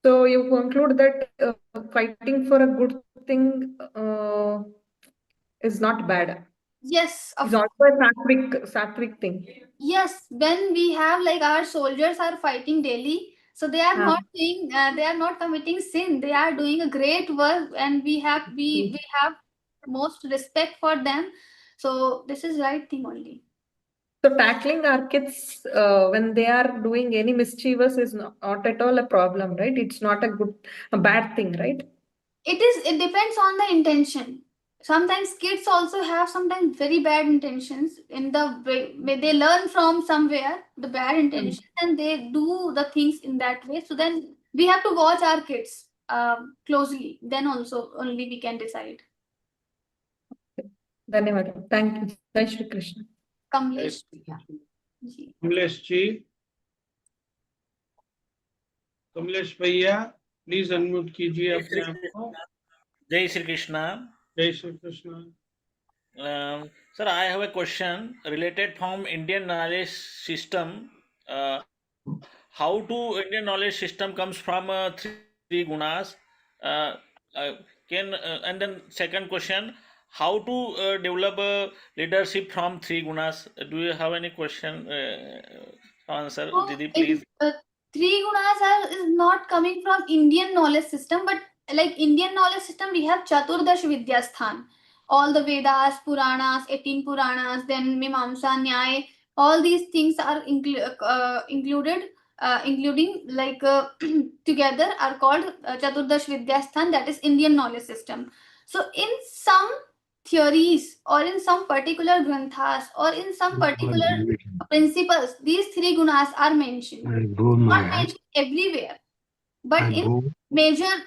[SPEAKER 13] So you conclude that fighting for a good thing is not bad.
[SPEAKER 10] Yes,
[SPEAKER 13] It's also a sattvic thing.
[SPEAKER 10] yes, when we have like our soldiers are fighting daily, so they are not doing they are not committing sin, they are doing a great work, and we have most respect for them. So this is right thing only.
[SPEAKER 13] So tackling our kids when they are doing any mischievous is not at all a problem, right? It's not a bad thing, right?
[SPEAKER 10] It depends on the intention. Sometimes kids also have sometimes very bad intentions in the way they learn from somewhere the bad intentions, and they do the things in that way. So then we have to watch our kids closely. Then also only we can decide.
[SPEAKER 13] धन्यवाद. Thank you. Jai Shri Krishna.
[SPEAKER 10] Kamlesh. Yeah. Ji.
[SPEAKER 7] Kamlesh ji. Kamlesh भैया, please unmute कीजिए अपने आप को.
[SPEAKER 14] Jai Shri Krishna.
[SPEAKER 7] जय Shri Krishna.
[SPEAKER 14] Sir, I have a question related from Indian knowledge system. How to Indian knowledge system comes from three gunas? And then second question, how to develop leadership from three gunas? Do you have any question answer,
[SPEAKER 10] So
[SPEAKER 14] Didi, please?
[SPEAKER 10] three gunas is not coming from Indian knowledge system, but like Indian knowledge system, we have Chaturdash Vidyasthan. All the Vedas, Puranas, 18 Puranas, then Mimamsa, Nyaya, all these things are included, including like together are called Chaturdash Vidyasthan, that is Indian knowledge system. So in some theories or in some particular granthas or in some particular principles, these three gunas are mentioned. Not mentioned everywhere, but in major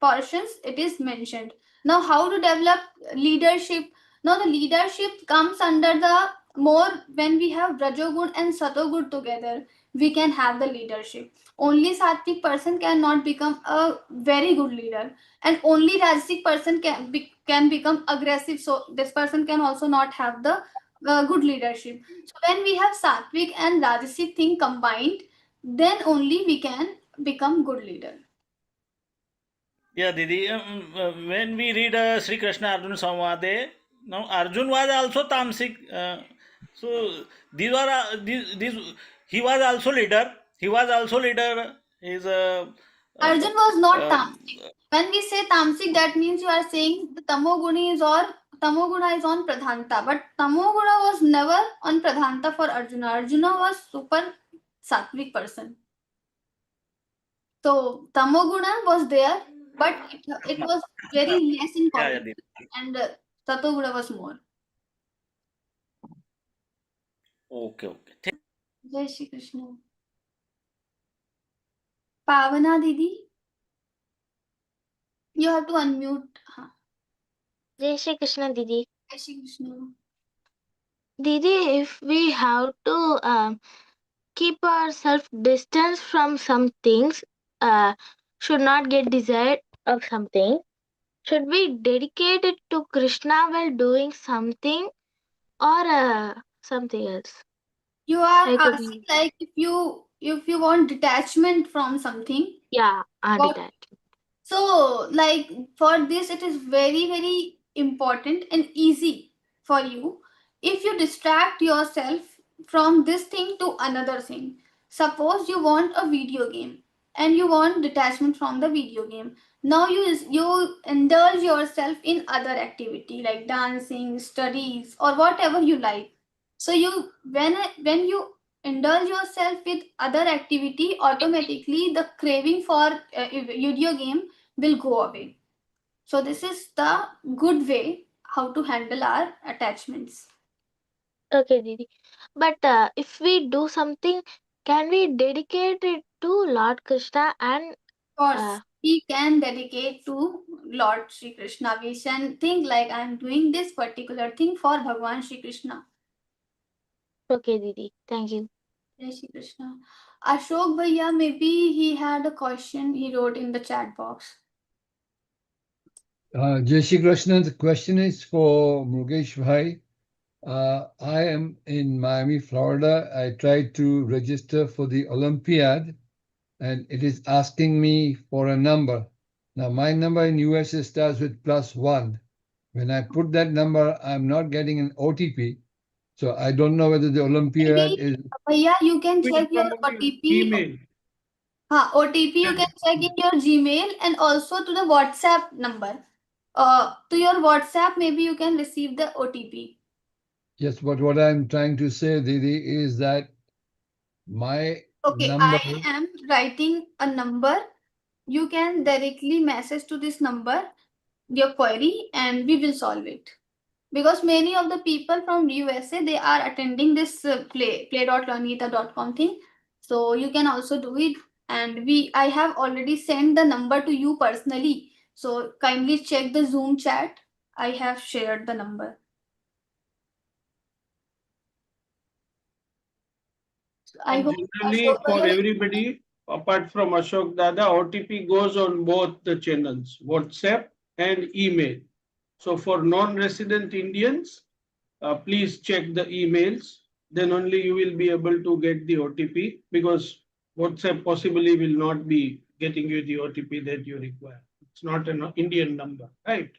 [SPEAKER 10] portions, it is mentioned. Now, how to develop leadership? Now, the leadership comes under the more when we have Rajogun and Satogun together, we can have the leadership. Only Sattvic person cannot become a very good leader, and only Rajasic person can become aggressive. So this person can also not have the good leadership. So when we have Sattvic and Rajasic thing combined, then only we can become good leader.
[SPEAKER 14] Yeah, Didi. When we read Sri Krishna Arjun Samvade, now Arjun was also tamasic. So these were these. He was also leader. He was also leader. He's
[SPEAKER 10] Arjun was not tamasic. When we say tamasic, that means you are saying the tamoguni is or tamoguna is on pradhanta, but tamoguna was never on pradhanta for Arjuna. Arjuna was super sattvic person. So tamoguna was there, but it was very less in quantity, and satoguna was more.
[SPEAKER 14] Okay.
[SPEAKER 10] Jai Shri Krishna. Pavana Didi, you have to unmute.
[SPEAKER 15] Jai Shri Krishna, Didi.
[SPEAKER 10] Jai Shri Krishna.
[SPEAKER 15] Didi, if we have to keep ourselves distance from some things, should not get desired of something, should we dedicate it to Krishna while doing something or something else?
[SPEAKER 10] You are asking like if you want detachment from something.
[SPEAKER 15] Yeah, detachment.
[SPEAKER 10] So like for this it is very very important and easy for you if you distract yourself from this thing to another thing. Suppose you want a video game and you want detachment from the video game. Now you indulge yourself in other activity like dancing, studies, or whatever you like. So you when you indulge yourself with other activity, automatically the craving for video game will go away. So this is the good way how to handle our attachments.
[SPEAKER 15] Okay, Didi. But if we do something, can we dedicate it to Lord Krishna and
[SPEAKER 10] Of course, we can dedicate to Lord Shri Krishna. We can think like I am doing this particular thing for Bhagwan Shri Krishna.
[SPEAKER 15] Okay, Didi. Thank you.
[SPEAKER 10] Jai Shri Krishna. Ashok Bhaiya, maybe he had a question he wrote in the chat box.
[SPEAKER 16] Jai Shri Krishna, the question is for Murugesh Bhai. I am in Miami, Florida. I tried to register for the Olympiad and it is asking me for a number. Now my number in US starts with +1. When I put that number, I'm not getting an OTP. So I don't know whether the Olympiad is...
[SPEAKER 10] Bhaiya, you can check your OTP.
[SPEAKER 7] Email.
[SPEAKER 10] OTP you can check in your Gmail and also to the WhatsApp number. To your WhatsApp, maybe you can receive the OTP.
[SPEAKER 16] Yes, but what I'm trying to say, Didi, is that my number...
[SPEAKER 10] I am writing a number. You can directly message to this number your query and we will solve it. Because many of the people from USA, they are attending this play.learngeeta.com thing. So you can also do it. And I have already sent the number to you personally. So kindly check the Zoom chat I have shared the number. I hope
[SPEAKER 7] Generally,
[SPEAKER 10] Ashok
[SPEAKER 7] for
[SPEAKER 10] Bhaiya-
[SPEAKER 7] everybody, apart from Ashok Dada, OTP goes on both the channels, WhatsApp and email. So for non-resident Indians, please check the emails. Then only you will be able to get the OTP, because WhatsApp possibly will not be getting you the OTP that you require. It's not an Indian number, right?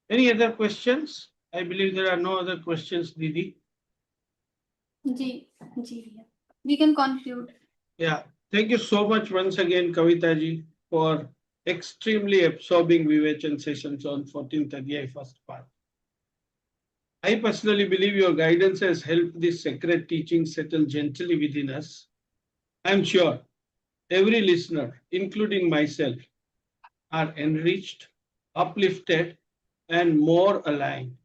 [SPEAKER 7] Any other questions? I believe there are no other questions, Didi.
[SPEAKER 10] Ji, ji. We can conclude.
[SPEAKER 7] Yeah, thank you so much once again, Kavita ji, for extremely absorbing Vivechan sessions on 14th Adhyay first part. I personally believe your guidance has helped this sacred teaching settle gently within us. I'm sure every listener, including myself, are enriched, uplifted, and more aligned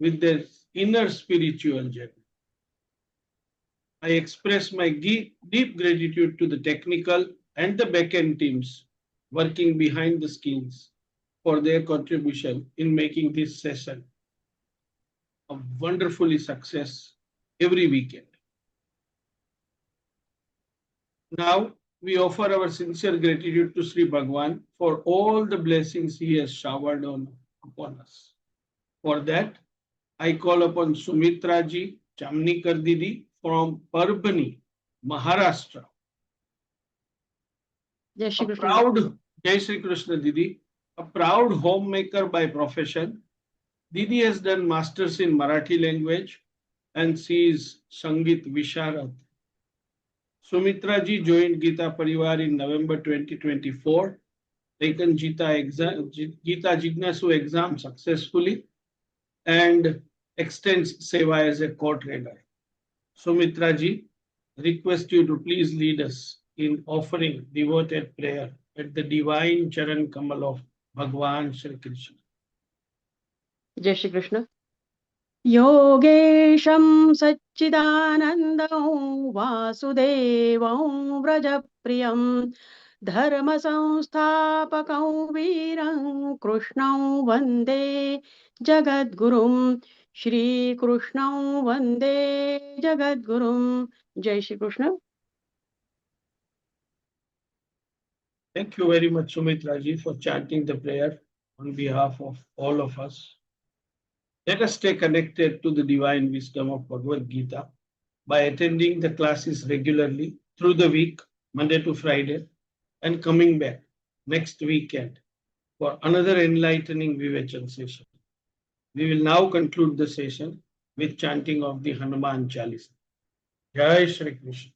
[SPEAKER 7] with their inner spiritual journey. I express my deep gratitude to the technical and the back-end teams working behind the scenes for their contribution in making this session a wonderfully success every weekend. Now, we offer our sincere gratitude to Sri Bhagwan for all the blessings he has showered upon us. For that, I call upon Sumitra ji, Chamnikar Didi from Parbhani, Maharashtra.
[SPEAKER 17] Jai Shri
[SPEAKER 7] A
[SPEAKER 17] Krishna.
[SPEAKER 7] proud, Jai Shri Krishna Didi, a proud homemaker by profession. Didi has done masters in Marathi language and she is Sangeet Visharad. Sumitra ji joined Geeta Pariwar in November 2024, taken Geeta Jignasu exam successfully, and extends Seva as a court reader. Sumitra ji, request you to please lead us in offering devoted prayer at the divine Charan Kamal of Bhagwan Shri Krishna.
[SPEAKER 17] Jai Shri Krishna. योगेशं सच्चिदानन्दं वासुदेवं व्रजप्रियं धर्मसंस्थापकं वीरं कृष्णं वन्दे जगद्गुरुं श्रीकृष्णं वन्दे जगद्गुरुं. जय Shri Krishna.
[SPEAKER 7] Thank you very much, Sumitra ji, for chanting the prayer on behalf of all of us. Let us stay connected to the divine wisdom of Bhagavad Gita by attending the classes regularly through the week, Monday to Friday, and coming back next weekend for another enlightening Vivechan session. We will now conclude the session with chanting of the Hanuman Chalisa. Jai Shri Krishna.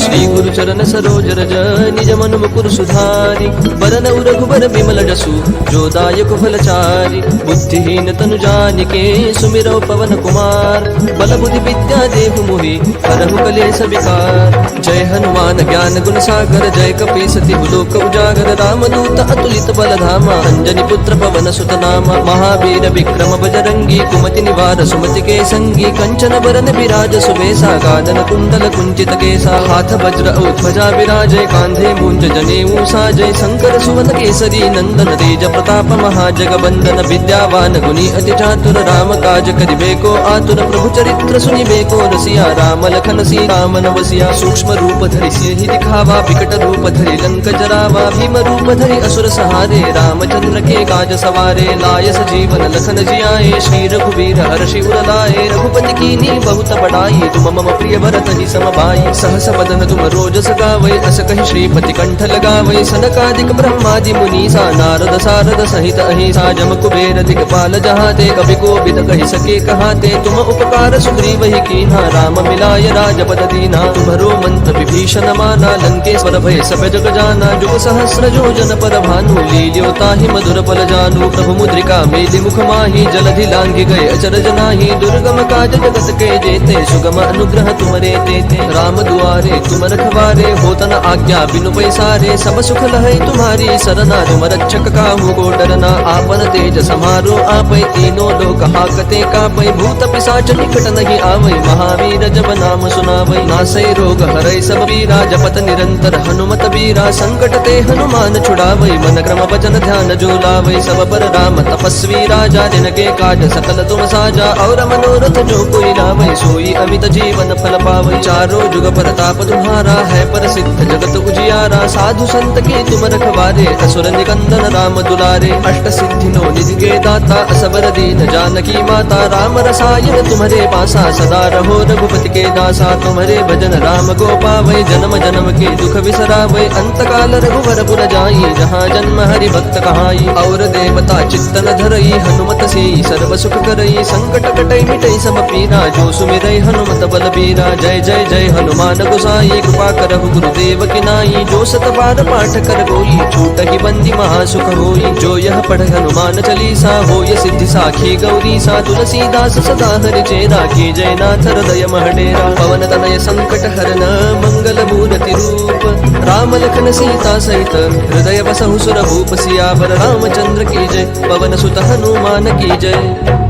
[SPEAKER 6] Shri गुरु चरण सरोज रज निज मन मुकुर सुधारि बरन रघुबर बिमल जसु जो दायक फलचारि बुद्धिहीन तनु जानिके सुमिरौ पवन कुमार बल बुद्धि विद्या देहु मोहि हरहु कलेश विकार. जय हनुमान ज्ञान गुण सागर जय कपीसति लोक उजागर रामदूत अतुलित बल धामा अंजनी पुत्र पवन सुत नामा महावीर विक्रम बजरंगी कुमति निवार सुमति के संगी कंचन बरन विराज सुबेसा गानन कुंडल कुंचित केसा हाथ वज्र ध्वजा विराजय कांधे मूंज जनेऊ साजय शंकर सुवन केसरी नंदन तेज प्रताप महाजगबंदन विद्यावान गुणी अति चातुर राम काज करिबेको आतुर प्रभु चरित्र सुनिबेको रसिया राम लखन सीता मन बसिया सूक्ष्म रूप धरि सिंहि दिखावा विकट रूप धरि लंक जरावा भीम रूप धरि असुर सहारे रामचंद्र के काज सवारे लाय सजीवन लखन जियाए श्री रघुवीर हर्षि उर लाए रघुपति कीन्ही बहुत बड़ाई तुम मम प्रिय भरत ही समभाई सहस बदन तुम रोजस गावै अस कहि श्रीपति कंठ लगावै सनकादिक ब्रह्मादि मुनीसा नारद सारद सहित अहिसा जम कुबेर दिगपाल जहाते कवि कोविद कहि सके कहाते तुम उपकार सुग्रीव ही कीन्हा राम मिलाय राजपद दीना तुम्हरो मंत्र विभीषण माना लंकेश्वर भय सब जग जाना जुग सहस्र योजन पर भानु लील्यो ताहि मधुर पल जानु प्रभु मुद्रिका मेलि मुख माहि जलधि लांघि गए अचरज नाहि दुर्गम काज जगत के जेते सुगम अनुग्रह तुमरे तेते राम दुआरे तुम रखवारे होतन आज्ञा बिनु पैसारे सब सुख लहै तुम्हारी सरना तुम रक्षक काहू को डरना आपन तेज समारो आपै तीनों लोक हाकते कापै भूत पिशाच निकट नहीं आवै महावीर जब जब नाम सुनावै नासै रोग हरै सब पीरा जपत निरंतर हनुमत बीरा संकट ते हनुमान छुड़ावै मन क्रम वचन ध्यान जो लावै सब पर राम तपस्वी राजा जिनके काज सकल तुम साजा और मनोरथ जो कोई लावै सोई अमित जीवन फल पावै चारों जुग परताप तुम्हारा है प्रसिद्ध जगत उजियारा साधु संत के तुम रखवारे असुर निकंदन राम दुलारे अष्ट सिद्धि नो निधि के दाता असबर दीन जानकी माता राम रसायन तुम्हारे पासा सदा रहो रघुपति के दासा तुम्हारे भजन राम को पावै जन्म जन्म के दुख बिसरावै अंत काल रघुवर पुर जाई जहाँ जन्म हरि भक्त कहाई और देवता चित्तन धरई हनुमत से सर्व सुख करई संकट कटई मिटई सब पीरा जो सुमिरई हनुमत बल बीरा जय जय जय हनुमान गोसाई कृपा करहु गुरुदेव की नाई जो सत बार पाठ कर गोई छूट ही बंदी महासुख होई जो यह पढ़ हनुमान चालीसा होय सिद्धि साखी गौरी सा तुलसीदास सदा हरि चेरा की जय नाथ हृदय महडेरा पवन तनय संकट हरन मंगल मूर्ति रूप राम लखन सीता सहित हृदय बसहु सुर भूप सियावर रामचंद्र की जय पवन सुत हनुमान की जय।